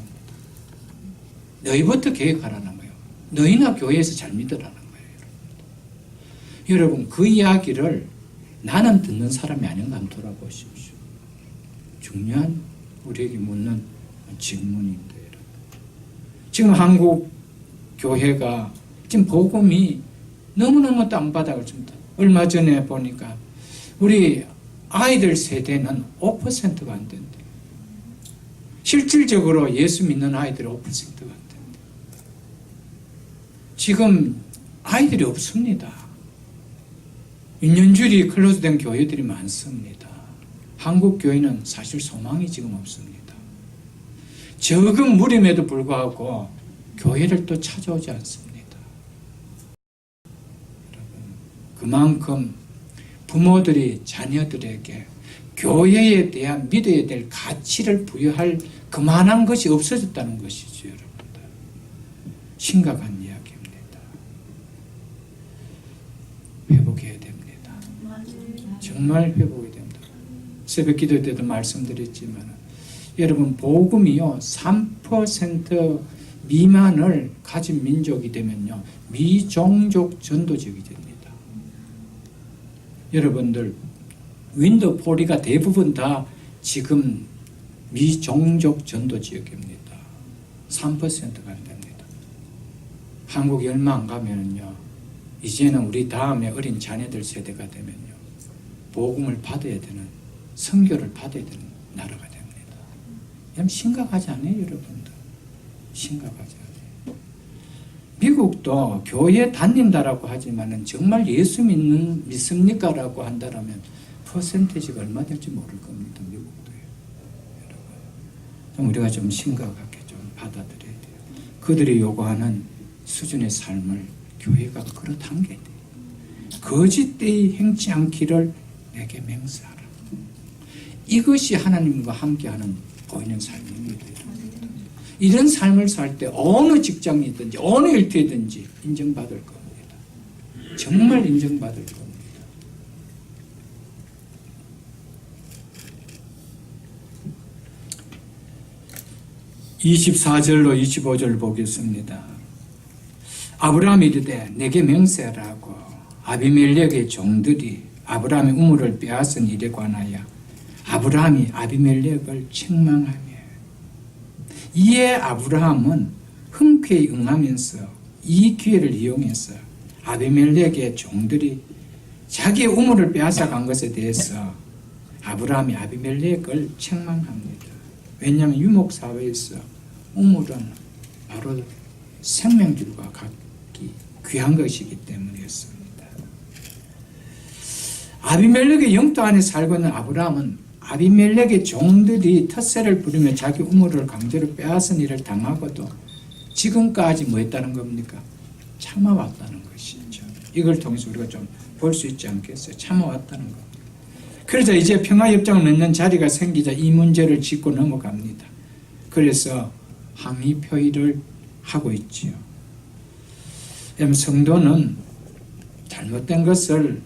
너희부터 개혁하라는 거예요. 너희나 교회에서 잘 믿으라는 거예요. 여러분, 그 이야기를 나는 듣는 사람이 아닌가 한번 돌아보십시오. 중요한 우리에게 묻는 질문입니다. 여러분. 지금 한국 교회가 지금 복음이 너무너무 땅바닥을 줍니다. 얼마 전에 보니까 우리 아이들 세대는 5%가 안 된대. 실질적으로 예수 믿는 아이들이 5%가 안 된대. 지금 아이들이 없습니다. 인연줄이 클로즈된 교회들이 많습니다. 한국 교회는 사실 소망이 지금 없습니다. 적은 무림에도 불구하고 교회를 또 찾아오지 않습니다. 그만큼 부모들이 자녀들에게 교회에 대한 믿어야 될 가치를 부여할 그만한 것이 없어졌다는 것이죠, 여러분들. 심각한 이야기입니다. 회복해야 됩니다. 정말 회복이 됩니다. 새벽 기도 때도 말씀드렸지만 여러분, 복음이요 3% 미만을 가진 민족이 되면요 미종족 전도지역이 됩니다. 여러분들, 윈도 포리가 대부분 다 지금 미종족 전도지역입니다. 3%가 안 됩니다. 한국이 얼마 안 가면요 이제는 우리 다음에 어린 자녀들 세대가 되면요 복음을 받아야 되는, 선교를 받아야 되는 나라가 됩니다. 그럼 심각하지 않아요, 여러분들? 심각하지 않아요. 미국도 교회 다닌다라고 하지만은 정말 예수 믿습니까? 라고 한다라면 퍼센테이지가 얼마 될지 모를 겁니다, 미국도요. 여러분, 우리가 좀 심각하게 좀 받아들여야 돼요. 그들이 요구하는 수준의 삶을 교회가 끌어당겨야 돼요. 거짓되이 행치 않기를 내게 맹세하라. 이것이 하나님과 함께하는 보이는 삶입니다. 이런 삶을 살 때 어느 직장이든지 어느 일터이든지 인정받을 겁니다. 정말 인정받을 겁니다. (24절로 25절) 보겠습니다. 아브라함이 이르되 내게 맹세하라고 아비멜렉의 종들이 아브라함의 우물을 빼앗은 일에 관하여 아브라함이 아비멜렉을 책망하며 이에 아브라함은 흔쾌히 응하면서 이 기회를 이용해서 아비멜렉의 종들이 자기의 우물을 빼앗아 간 것에 대해서 아브라함이 아비멜렉을 책망합니다. 왜냐하면 유목사회에서 우물은 바로 생명줄과 같기 귀한 것이기 때문이었습니다. 아비멜렉의 영토 안에 살고 있는 아브라함은 아비멜렉의 종들이 텃세를 부리며 자기 우물을 강제로 빼앗은 일을 당하고도 지금까지 뭐 했다는 겁니까? 참아왔다는 것이죠. 이걸 통해서 우리가 좀 볼 수 있지 않겠어요? 참아왔다는 겁니다. 그래서 이제 평화협정을 맺는 자리가 생기자 이 문제를 짚고 넘어갑니다. 그래서 항의 표의를 하고 있지요. 성도는 잘못된 것을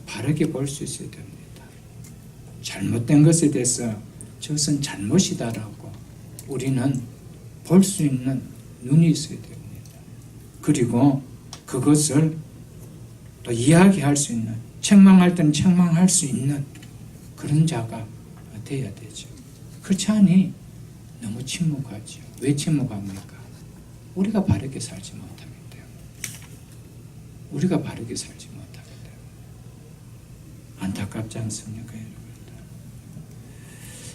바르게 볼 수 있어야 됩니다. 잘못된 것에 대해서 저것은 잘못이다라고 우리는 볼 수 있는 눈이 있어야 됩니다. 그리고 그것을 또 이야기할 수 있는, 책망할 때는 책망할 수 있는 그런 자가 돼야 되죠. 그렇지 않니 너무 침묵하죠. 왜 침묵합니까? 우리가 바르게 살지 못하기 때문에. 우리가 바르게 살지 못하기 때문에. 안타깝지 않습니까, 여러분?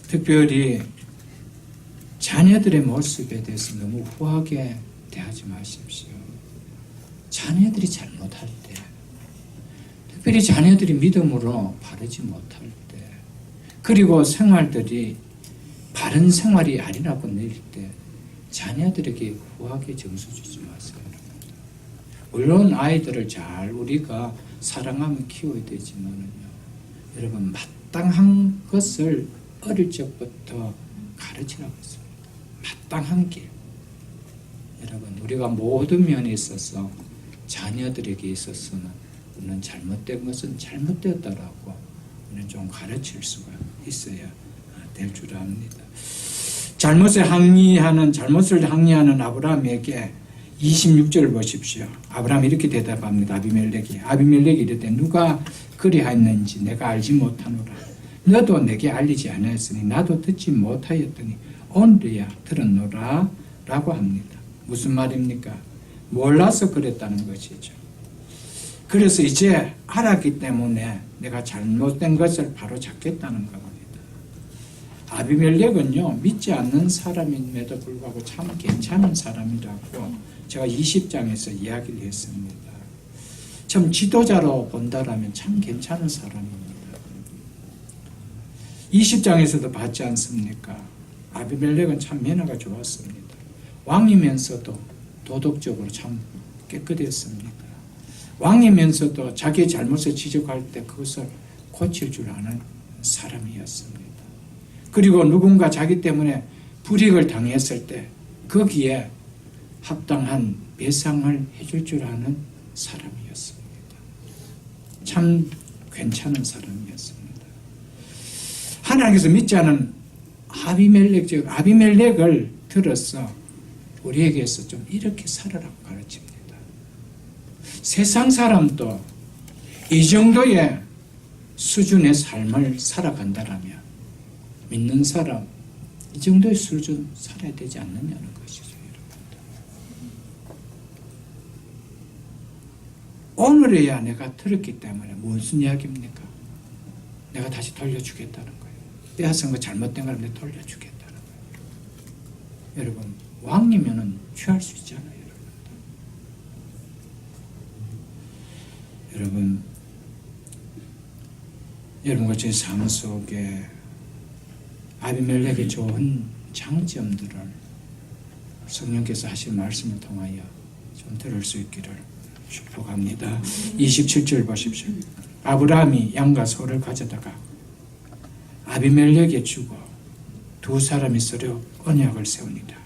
특별히 자녀들의 모습에 대해서 너무 후하게 대하지 마십시오. 자녀들이 잘못할 때, 특별히 자녀들이 믿음으로 바르지 못할 때, 그리고 생활들이 바른 생활이 아니라고 내릴 때 자녀들에게 후하게 점수 주지 마세요. 물론 아이들을 잘 우리가 사랑하며 키워야 되지만은요, 여러분 마땅한 것을 어릴 적부터 가르치라고 했습니다. 마땅한 길. 여러분 우리가 모든 면에 있어서 자녀들에게 있어서는 우리는 잘못된 것은 잘못되었다라고 우리는 좀 가르칠 수가 있어야 될 줄 압니다. 잘못을 항의하는 아브라함에게 26절을 보십시오. 아브라함이 이렇게 대답합니다. 아비멜렉이 이르되 누가 그리하였는지 내가 알지 못하노라. 너도 내게 알리지 않았으니 나도 듣지 못하였더니 오늘이야 들었노라 라고 합니다. 무슨 말입니까? 몰라서 그랬다는 것이죠. 그래서 이제 알았기 때문에 내가 잘못된 것을 바로 잡겠다는 겁니다. 아비멜렉은요, 믿지 않는 사람임에도 불구하고 참 괜찮은 사람이라고 제가 20장에서 이야기를 했습니다. 참 지도자로 본다라면 참 괜찮은 사람입니다. 20장에서도 봤지 않습니까? 아비멜렉은 참 매너가 좋았습니다. 왕이면서도 도덕적으로 참 깨끗했습니다. 왕이면서도 자기의 잘못을 지적할 때 그것을 고칠 줄 아는 사람이었습니다. 그리고 누군가 자기 때문에 불이익을 당했을 때 거기에 합당한 배상을 해줄 줄 아는 사람이었습니다. 참 괜찮은 사람이었습니다. 하나님께서 믿지 않은 아비멜렉을 들어서 우리에게서 좀 이렇게 살아라고 가르칩니다. 세상 사람도 이 정도의 수준의 삶을 살아간다라면 믿는 사람 이 정도의 수준 살아야 되지 않느냐는 것이죠. 여러분. 오늘에야 내가 들었기 때문에 무슨 이야기입니까? 내가 다시 돌려주겠다는 거예요. 빼앗은 거 잘못된 걸 내가 돌려주겠다는 거예요. 여러분 왕이면은 취할 수 있잖아요. 여러분과 제 삶 속에 아비멜렉의 좋은 장점들을 성령께서 하신 말씀을 통하여 좀 들을 수 있기를 축복합니다. 27절 보십시오. 아브라함이 양과 소를 가져다가 아비멜렉에 주고 두 사람이 서로 언약을 세웁니다.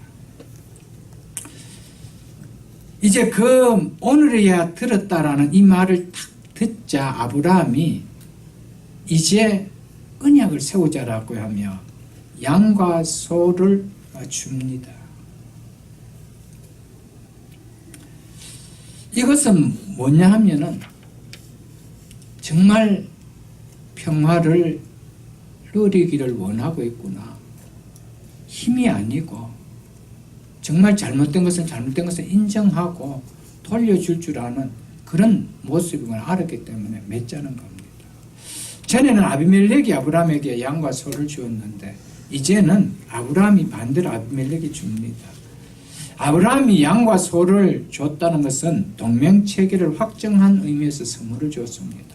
이제 그 오늘이야 들었다라는 이 말을 딱 듣자 아브라함이 이제 언약을 세우자라고 하며 양과 소를 줍니다. 이것은 뭐냐 하면은 정말 평화를 누리기를 원하고 있구나. 힘이 아니고 정말 잘못된 것은 잘못된 것을 인정하고 돌려줄 줄 아는 그런 모습인 알았기 때문에 맺자는 겁니다. 전에는 아비멜렉이 아브라함에게 양과 소를 주었는데 이제는 아브라함이 반대로 아비멜렉이 줍니다. 아브라함이 양과 소를 줬다는 것은 동맹체계를 확정한 의미에서 선물을 줬습니다.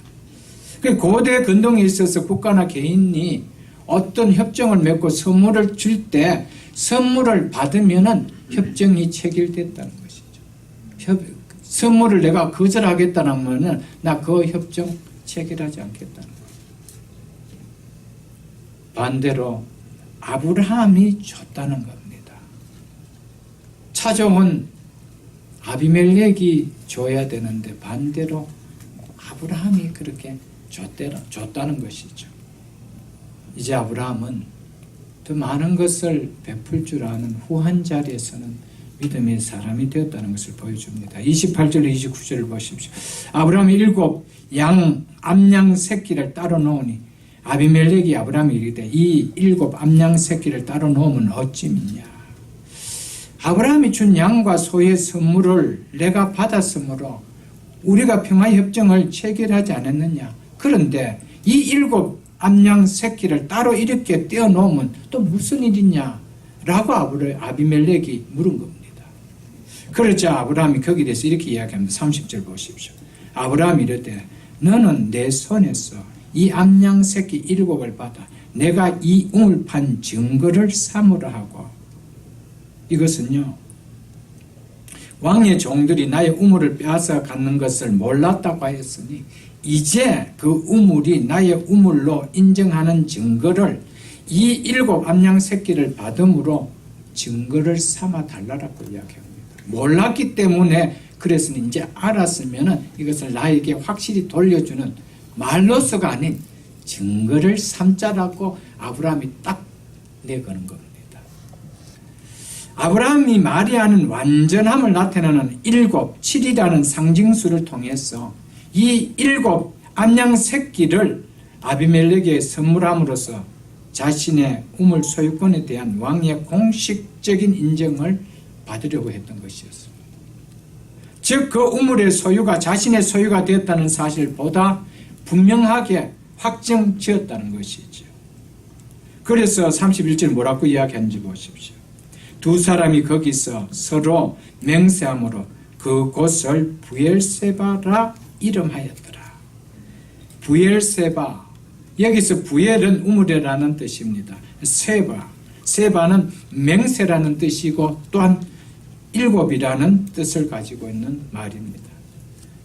고대 근동에 있어서 국가나 개인이 어떤 협정을 맺고 선물을 줄 때 선물을 받으면은 협정이 체결됐다는 것이죠. 선물을 내가 거절하겠다는 하면은 나 그 협정 체결하지 않겠다는 거예요. 반대로 아브라함이 줬다는 겁니다. 찾아온 아비멜렉이 줘야 되는데 반대로 아브라함이 그렇게 줬다는 것이죠. 이제 아브라함은 더 많은 것을 베풀 줄 아는 후한 자리에서는 믿음의 사람이 되었다는 것을 보여줍니다. 28절 29절을 보십시오. 아브라함이 7 암양 새끼를 따로 놓으니 아비멜렉이 아브라함이 이르되 이 7 암양 새끼를 따로 놓으면 어찌미냐. 아브라함이 준 양과 소의 선물을 내가 받았으므로 우리가 평화협정을 체결하지 않았느냐. 그런데 이 7 암양 새끼를 따로 이렇게 떼어놓으면 또 무슨 일이냐 라고 아비멜렉이 물은 겁니다. 그러자 아브라함이 거기에 대해서 이렇게 이야기합니다. 30절 보십시오. 아브라함이 이르되 너는 내 손에서 이 암양 새끼 7을 받아 내가 이 우물 판 증거를 삼으라 하고, 이것은요 왕의 종들이 나의 우물을 빼앗아 갖는 것을 몰랐다고 하였으니 이제 그 우물이 나의 우물로 인정하는 증거를 이 7 암양 새끼를 받음으로 증거를 삼아 달라고 이야기합니다. 몰랐기 때문에 그래서 이제 알았으면 이것을 나에게 확실히 돌려주는 말로서가 아닌 증거를 삼자라고 아브라함이 딱 내거는 겁니다. 아브라함이 말하는 완전함을 나타내는 7, 7이라는 상징수를 통해서 이 7 암양 새끼를 아비멜렉에게 선물함으로써 자신의 우물 소유권에 대한 왕의 공식적인 인정을 받으려고 했던 것이었습니다. 즉 그 우물의 소유가 자신의 소유가 되었다는 사실보다 분명하게 확정지었다는 것이죠. 그래서 31절 뭐라고 이야기하는지 보십시오. 두 사람이 거기서 서로 맹세함으로 그곳을 부엘세바라 이름하였더라. 부엘세바, 여기서 부엘은 우물이라는 뜻입니다. 세바는 맹세라는 뜻이고 또한 7이라는 뜻을 가지고 있는 말입니다.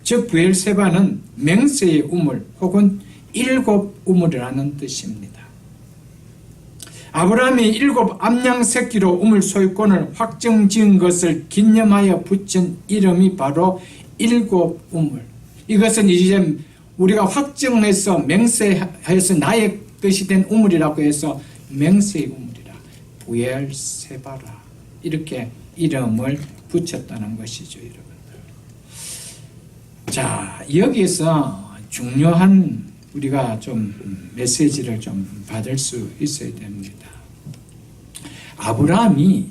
즉 부엘세바는 맹세의 우물 혹은 7 우물이라는 뜻입니다. 아브라함이 7 암양 새끼로 우물 소유권을 확정지은 것을 기념하여 붙인 이름이 바로 7 우물. 이것은 이제 우리가 확정해서 맹세해서 나의 것이 된 우물이라고 해서 맹세의 우물이라 부엘세바라 이렇게 이름을 붙였다는 것이죠, 여러분들. 자, 여기서 중요한 우리가 좀 메시지를 좀 받을 수 있어야 됩니다. 아브라함이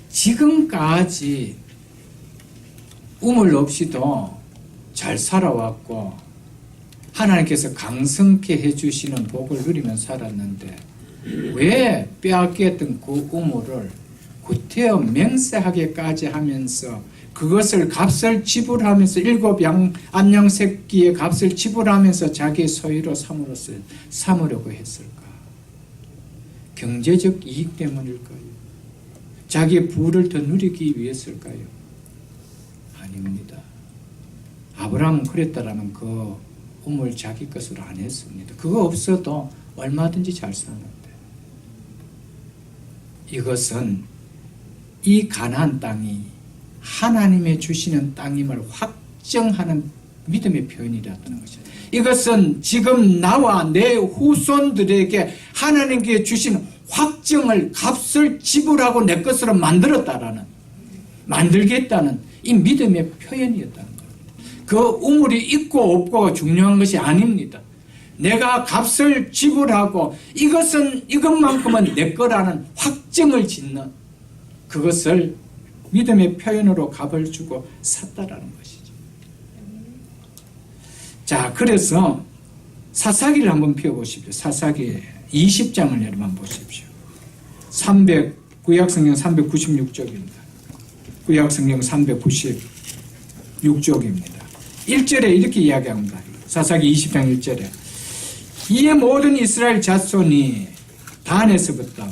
지금까지 우물 없이도 잘 살아왔고 하나님께서 강성케 해주시는 복을 누리며 살았는데 왜 빼앗겼던 그 우물을 구태여 맹세하게까지 하면서 그것을 값을 지불하면서 7 암양 새끼의 값을 지불하면서 자기의 소유로 삼으려고 했을까? 경제적 이익 때문일까요? 자기의 부를 더 누리기 위해서일까요? 아닙니다. 아브라함은 그랬다라면 그 우물 자기 것으로 안 했습니다. 그거 없어도 얼마든지 잘 사는데, 이것은 이 가나안 땅이 하나님의 주시는 땅임을 확정하는 믿음의 표현이라는 것이죠. 이것은 지금 나와 내 후손들에게 하나님께 주신 확정을 값을 지불하고 내 것으로 만들겠다는 이 믿음의 표현이었다는 겁니다. 그 우물이 있고 없고가 중요한 것이 아닙니다. 내가 값을 지불하고 이것만큼은 내 거라는 확정을 짓는 그것을 믿음의 표현으로 값을 주고 샀다라는 것이죠. 자, 그래서 사사기를 한번 펴보십시오. 사사기 20장을 여러분 보십시오. 구약성경 396쪽입니다. 구약성경 396쪽입니다. 1절에 이렇게 이야기합니다. 사사기 20장 1절에 이에 모든 이스라엘 자손이 단에서부터,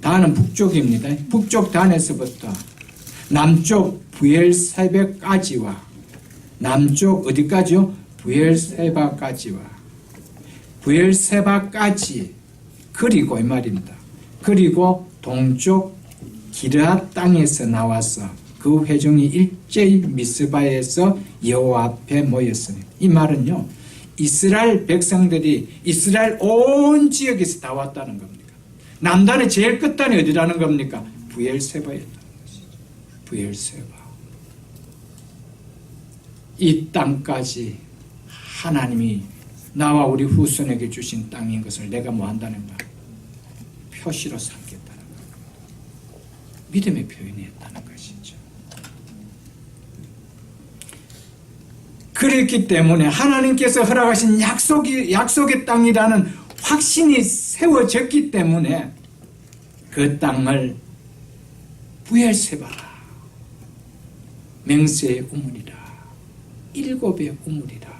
단은 북쪽입니다. 북쪽 단에서부터 남쪽 부엘세바까지와, 남쪽 어디까지요? 부엘세바까지 그리고 이 말입니다. 그리고 동쪽 기르앗 땅에서 나와서 그 회중이 일제히 미스바에서 여호와 앞에 모였으니, 이 말은요 이스라엘 백성들이 이스라엘 온 지역에서 다 왔다는 겁니다. 남단의 제일 끝단이 어디라는 겁니까? 부엘세바였다는 것이죠. 부엘세바. 이 땅까지 하나님이 나와 우리 후손에게 주신 땅인 것을 내가 뭐 한다는가? 표시로 삼겠다는 것. 믿음의 표현이었다는 것이죠. 그랬기 때문에 하나님께서 허락하신 약속의 땅이라는 확신이 세워졌기 때문에 그 땅을 부엘세바라, 맹세의 우물이라, 일곱의 우물이라,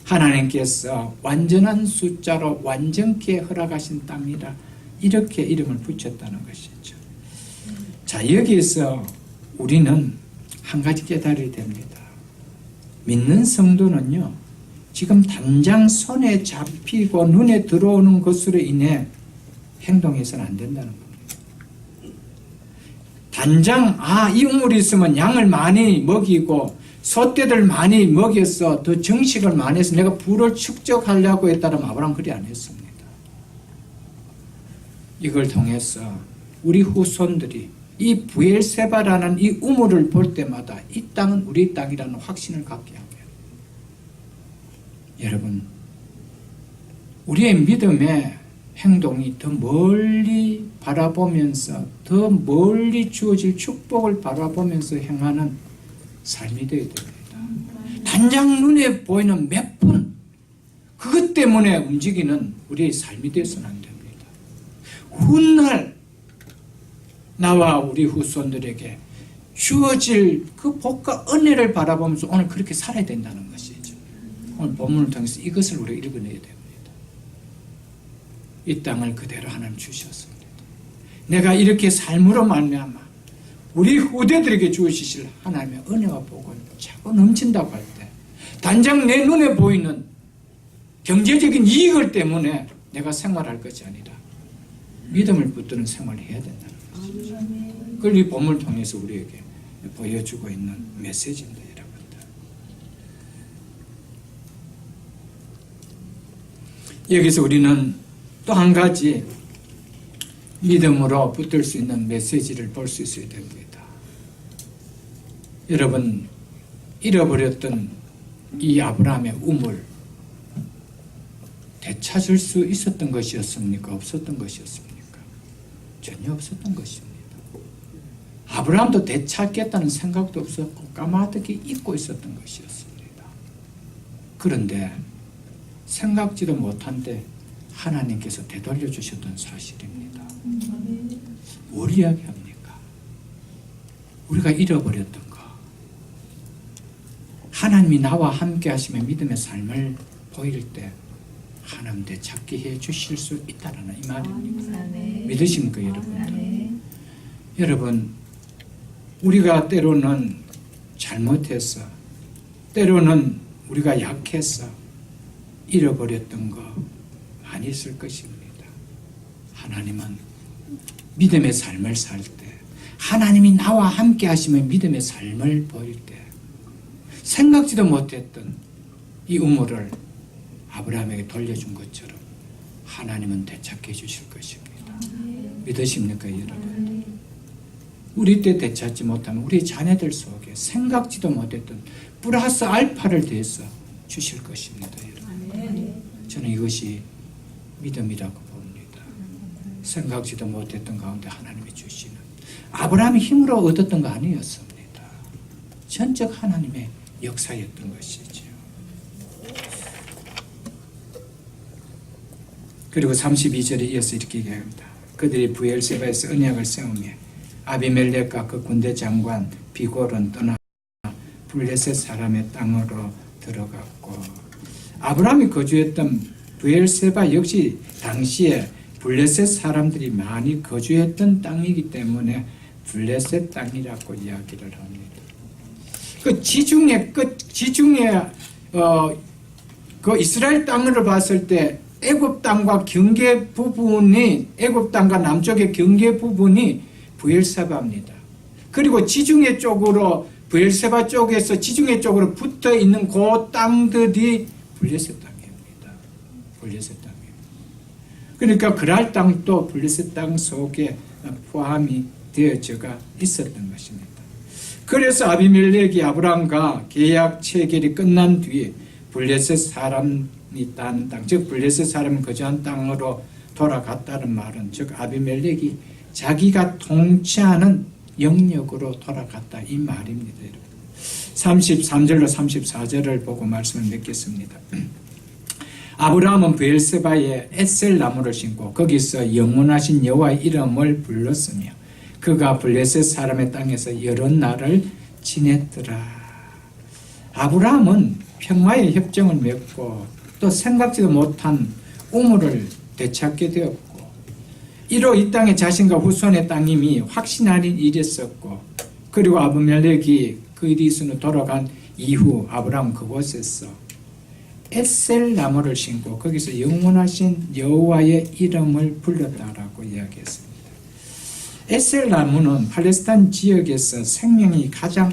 하나님께서 완전한 숫자로 완전케 허락하신 땅이라 이렇게 이름을 붙였다는 것이죠. 자, 여기에서 우리는 한 가지 깨달아야 됩니다. 믿는 성도는요, 지금 당장 손에 잡히고 눈에 들어오는 것으로 인해 행동해서는 안 된다는 겁니다. 단장 이 우물이 있으면 양을 많이 먹이고 소떼들 많이 먹여서 더 정식을 많이 해서 내가 부를 축적하려고 했다면 아브라함 그리 안 했습니다. 이걸 통해서 우리 후손들이 이 부엘세바라는 이 우물을 볼 때마다 이 땅은 우리 땅이라는 확신을 갖게 하며, 여러분, 우리의 믿음의 행동이 더 멀리 바라보면서 더 멀리 주어질 축복을 바라보면서 행하는 삶이 되어야 됩니다. 단장 눈에 보이는 몇 분, 그것 때문에 움직이는 우리의 삶이 되어서는 안 됩니다. 훗날 나와 우리 후손들에게 주어질 그 복과 은혜를 바라보면서 오늘 그렇게 살아야 된다는 것이죠. 오늘 본문을 통해서 이것을 우리가 읽어내야 됩니다. 이 땅을 그대로 하나님 주셨습니다. 내가 이렇게 삶으로 말미암아 우리 후대들에게 주시실 하나님의 은혜와 복은 차고 넘친다고 할 때, 단장 내 눈에 보이는 경제적인 이익을 때문에 내가 생활할 것이 아니라 믿음을 붙드는 생활을 해야 된다는 것이죠. 그걸 이 본문을 통해서 우리에게 보여주고 있는 메시지입니다, 여러분들. 여기서 우리는 또 한 가지 믿음으로 붙들 수 있는 메시지를 볼 수 있어야 됩니다. 여러분, 잃어버렸던 이 아브라함의 우물, 되찾을 수 있었던 것이었습니까? 없었던 것이었습니까? 전혀 없었던 것입니다. 아브라함도 되찾겠다는 생각도 없었고 까마득히 잊고 있었던 것이었습니다. 그런데 생각지도 못한데 하나님께서 되돌려 주셨던 사실입니다. 뭘 이야기합니까? 우리가 잃어버렸던 거, 하나님이 나와 함께 하시며 믿음의 삶을 보일 때 하나님 되찾게 해 주실 수 있다는 이 말입니다. 믿으십니까, 여러분? 여러분, 우리가 때로는 잘못해서, 때로는 우리가 약해서 잃어버렸던 거 많이 있을 것입니다. 하나님은 믿음의 삶을 살 때, 하나님이 나와 함께 하시며 믿음의 삶을 보일 때 생각지도 못했던 이 우물을 아브라함에게 돌려준 것처럼 하나님은 되찾게 해주실 것입니다. 믿으십니까, 여러분? 우리 때 되찾지 못하면 우리 자녀들 속에 생각지도 못했던 플러스 알파를 더해서 주실 것입니다, 여러분. 저는 이것이 믿음이라고 봅니다. 생각지도 못했던 가운데 하나님이 주시는, 아브라함이 힘으로 얻었던 거 아니었습니다. 전적 하나님의 역사였던 것이죠. 그리고 32절에 이어서 이렇게 얘기합니다. 그들이 부엘세바에서 언약을 세우며 아비멜렉과 그 군대 장관 비골은 떠나 블레셋 사람의 땅으로 들어갔고, 아브라함이 거주했던 부엘세바 역시 당시에 블레셋 사람들이 많이 거주했던 땅이기 때문에 블레셋 땅이라고 이야기를 합니다. 그 지중해 그 이스라엘 땅으로 봤을 때 애굽 땅과 경계 부분이, 애굽 땅과 남쪽의 경계 부분이 부엘세바입니다. 그리고 지중해 쪽으로, 부엘세바 쪽에서 지중해 쪽으로 붙어 있는 그 땅들이 블레셋 땅입니다. 블레셋 땅이에요. 그러니까 그랄 땅도 블레셋 땅 속에 포함이 되어져가 있었던 것입니다. 그래서 아비멜렉이 아브라함과 계약 체결이 끝난 뒤에 블레셋 사람 딴 땅, 즉 블레셋 사람이 거주한 땅으로 돌아갔다는 말은 즉 아비멜렉이 자기가 통치하는 영역으로 돌아갔다 이 말입니다. 여러분. 33절로 34절을 보고 말씀을 맺겠습니다. 아브라함은 브엘세바에 에셀 나무를 심고 거기서 영원하신 여호와의 이름을 불렀으며 그가 블레셋 사람의 땅에서 여러 날을 지냈더라. 아브라함은 평화의 협정을 맺고 또 생각지도 못한 우물을 되찾게 되었고 이로 이 땅에 자신과 후손의 땅임이 확신하는 일이었었고 그리고 아비멜렉이 그 일이 있으로 돌아간 이후 아브라함은 그곳에서 에셀 나무를 심고 거기서 영원하신 여호와의 이름을 불렀다라고 이야기했습니다. 에셀 나무는 팔레스타인 지역에서 생명이 가장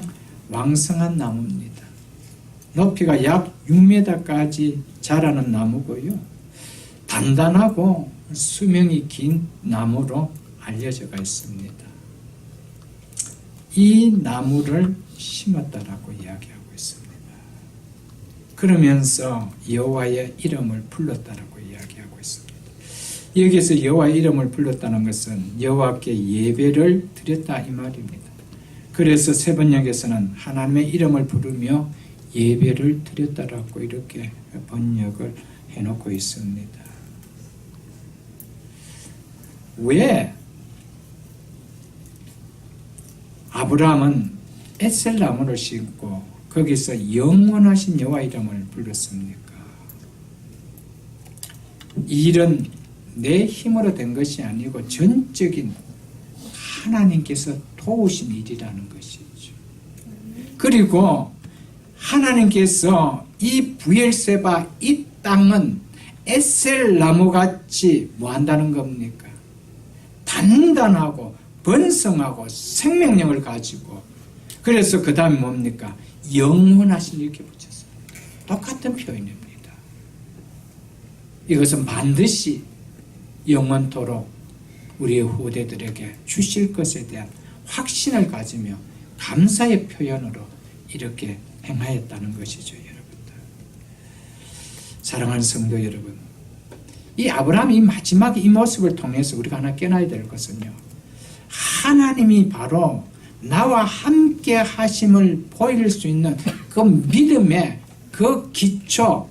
왕성한 나무입니다. 높이가 약 6m까지 자라는 나무고요. 단단하고 수명이 긴 나무로 알려져가 있습니다. 이 나무를 심었다라고 이야기하고 있습니다. 그러면서 여호와의 이름을 불렀다라고 이야기하고 있습니다. 여기에서 여호와의 이름을 불렀다는 것은 여호와께 예배를 드렸다 이 말입니다. 그래서 세번역에서는 하나님의 이름을 부르며 예배를 드렸다라고 이렇게 번역을 해놓고 있습니다. 왜 아브라함은 에셀 나무를 심고 거기서 영원하신 여호와 이름을 불렀습니까? 이 일은 내 힘으로 된 것이 아니고 전적인 하나님께서 도우신 일이라는 것이죠. 그리고 하나님께서 이 브엘세바 이 땅은 에셀 나무같이 뭐 한다는 겁니까? 단단하고 번성하고 생명력을 가지고 그래서 그 다음에 뭡니까? 영원하신 이렇게 붙였습니다. 똑같은 표현입니다. 이것은 반드시 영원토록 우리의 후대들에게 주실 것에 대한 확신을 가지며 감사의 표현으로 이렇게 행하였다는 것이죠. 여러분들. 사랑하는 성도 여러분, 이 아브라함이 마지막 이 모습을 통해서 우리가 하나 깨놔야 될 것은요, 하나님이 바로 나와 함께 하심을 보일 수 있는 그 믿음의 그 기초,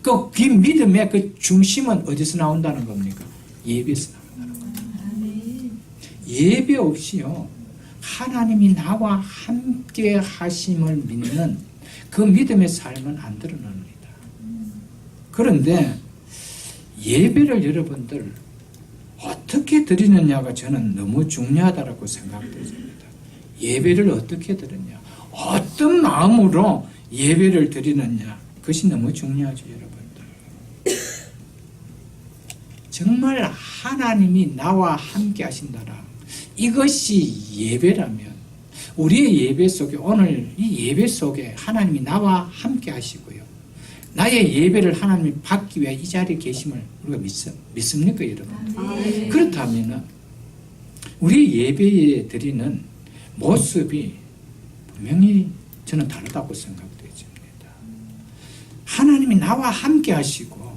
그 믿음의 그 중심은 어디서 나온다는 겁니까? 예배에서 나온다는 겁니다. 예배 없이요, 하나님이 나와 함께 하심을 믿는 그 믿음의 삶은 안 드러납니다. 그런데 예배를 여러분들 어떻게 드리느냐가 저는 너무 중요하다고 생각됩니다. 예배를 어떻게 드리냐, 어떤 마음으로 예배를 드리느냐, 그것이 너무 중요하죠. 여러분들. 정말 하나님이 나와 함께 하신다라, 이것이 예배라면 우리의 예배 속에, 오늘 이 예배 속에 하나님이 나와 함께 하시고요, 나의 예배를 하나님이 받기 위해 이 자리에 계심을 우리가 믿습니까, 여러분? 그렇다면 우리 예배에 드리는 모습이 분명히 저는 다르다고 생각되집니다. 하나님이 나와 함께 하시고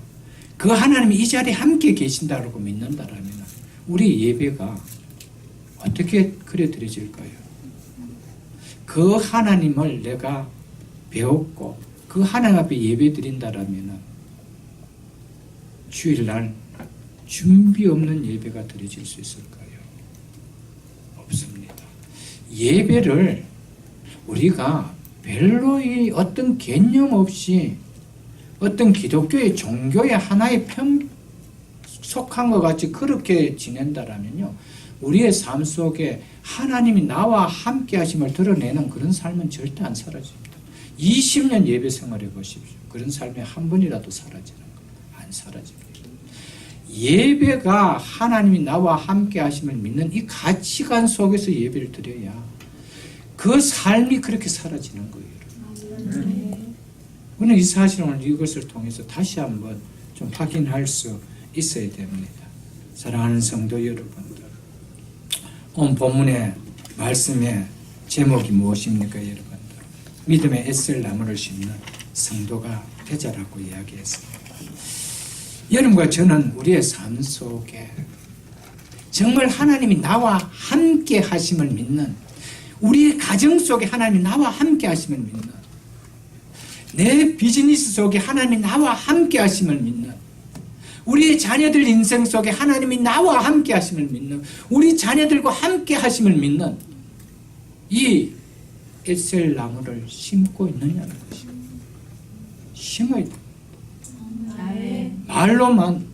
그 하나님이 이 자리에 함께 계신다고 믿는다라면 우리 예배가 어떻게 그래 드려질까요? 그 하나님을 내가 배웠고 그 하나님 앞에 예배 드린다라면 주일날 준비 없는 예배가 드려질 수 있을까요? 없습니다. 예배를 우리가 별로 이 어떤 개념 없이 어떤 기독교의 종교의 하나의 속한 것 같이 그렇게 지낸다라면요, 우리의 삶 속에 하나님이 나와 함께 하심을 드러내는 그런 삶은 절대 안 사라집니다. 20년 예배 생활해 보십시오. 그런 삶이 한 번이라도 사라지는 거예요. 안 사라집니다. 예배가 하나님이 나와 함께 하심을 믿는 이 가치관 속에서 예배를 드려야 그 삶이 그렇게 사라지는 거예요. 우리는 이 사실을 오늘 이것을 통해서 다시 한번 좀 확인할 수 있어야 됩니다. 사랑하는 성도 여러분들, 오늘 본문의 말씀의 제목이 무엇입니까, 여러분들? 믿음의 에셀 나무를 심는 성도가 되자라고 이야기했습니다. 여러분과 저는 우리의 삶 속에 정말 하나님이 나와 함께 하심을 믿는, 우리의 가정 속에 하나님이 나와 함께 하심을 믿는, 내 비즈니스 속에 하나님이 나와 함께 하심을 믿는, 우리의 자녀들 인생 속에 하나님이 나와 함께 하심을 믿는, 우리 자녀들과 함께 하심을 믿는 이 에셀 나무를 심고 있느냐는 것입니다. 심어야 돼. 아멘. 말로만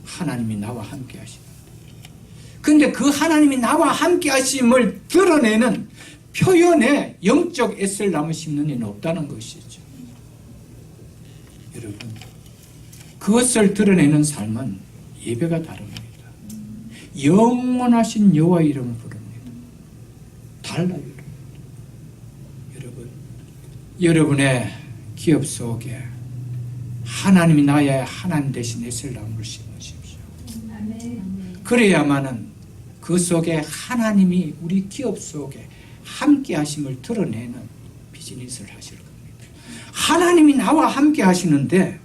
하나님이 나와 함께 하십니다. 그런데 그 하나님이 나와 함께 하심을 드러내는 표현에 영적 에셀 나무 심는 이는 없다는 것이죠. 여러분, 그것을 드러내는 삶은 예배가 다릅니다. 영원하신 여호와 이름을 부릅니다. 달라요. 여러분, 여러분의 기업 속에 하나님이 나의 하나님 대신 에셀 나무를 심으십시오. 아멘. 그래야만은 그 속에 하나님이 우리 기업 속에 함께 하심을 드러내는 비즈니스를 하실 겁니다. 하나님이 나와 함께 하시는데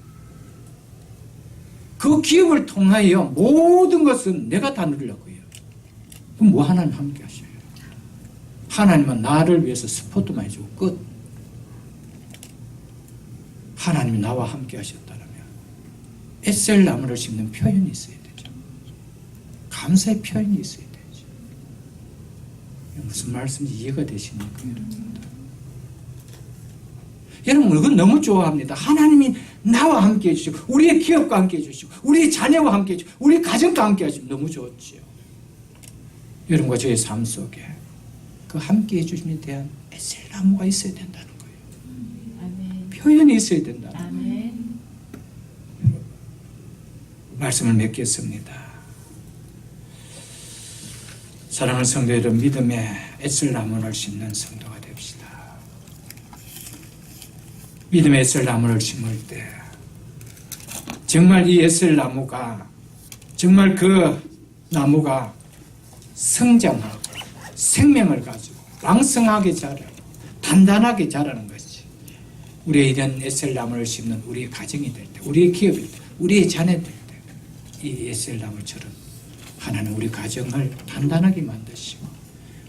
그 기업을 통하여 모든 것은 내가 다 누리려고요. 그럼 뭐 하나님 함께 하셔요? 하나님은 나를 위해서 스포트만 해주고 끝. 하나님이 나와 함께 하셨다면 에셀 나무를 심는 표현이 있어야 되죠. 감사의 표현이 있어야 되죠. 무슨 말씀인지 이해가 되십니까? 여러분, 그건 너무 좋아합니다. 하나님이 나와 함께 해주시고, 우리의 기업과 함께 해주시고, 우리의 자녀와 함께 해주시고, 우리의 가정과 함께 해주시면 너무 좋지요. 여러분과 저의 삶 속에 그 함께 해주심에 대한 에셀 나무가 있어야 된다는 거예요. 아멘. 표현이 있어야 된다. 아멘. 말씀을 맺겠습니다. 사랑하는 성도 여러분, 믿음의 에셀 나무를 심는 성도가 됩시다. 믿음의 에셀 나무를 심을 때 정말 이 에셀 나무가, 정말 그 나무가 성장하고 생명을 가지고 왕성하게 자라고 단단하게 자라는 것이 우리의 이런 에셀 나무를 심는 우리의 가정이 될 때, 우리의 기업일 때, 우리의 자녀들 때 이 에셀 나무처럼 하나님 우리 가정을 단단하게 만드시고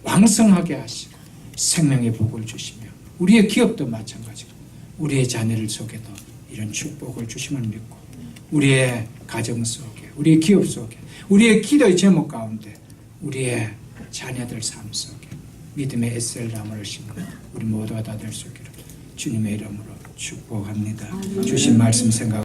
왕성하게 하시고 생명의 복을 주시며, 우리의 기업도 마찬가지고 우리의 자녀들 속에도 이런 축복을 주심을 믿고, 우리의 가정 속에, 우리의 기업 속에, 우리의 기도의 제목 가운데, 우리의 자녀들 삶 속에 믿음의 에셀 나무를 심는 우리 모두가 다 될 수 있기를 주님의 이름으로 축복합니다. 주신 말씀 생각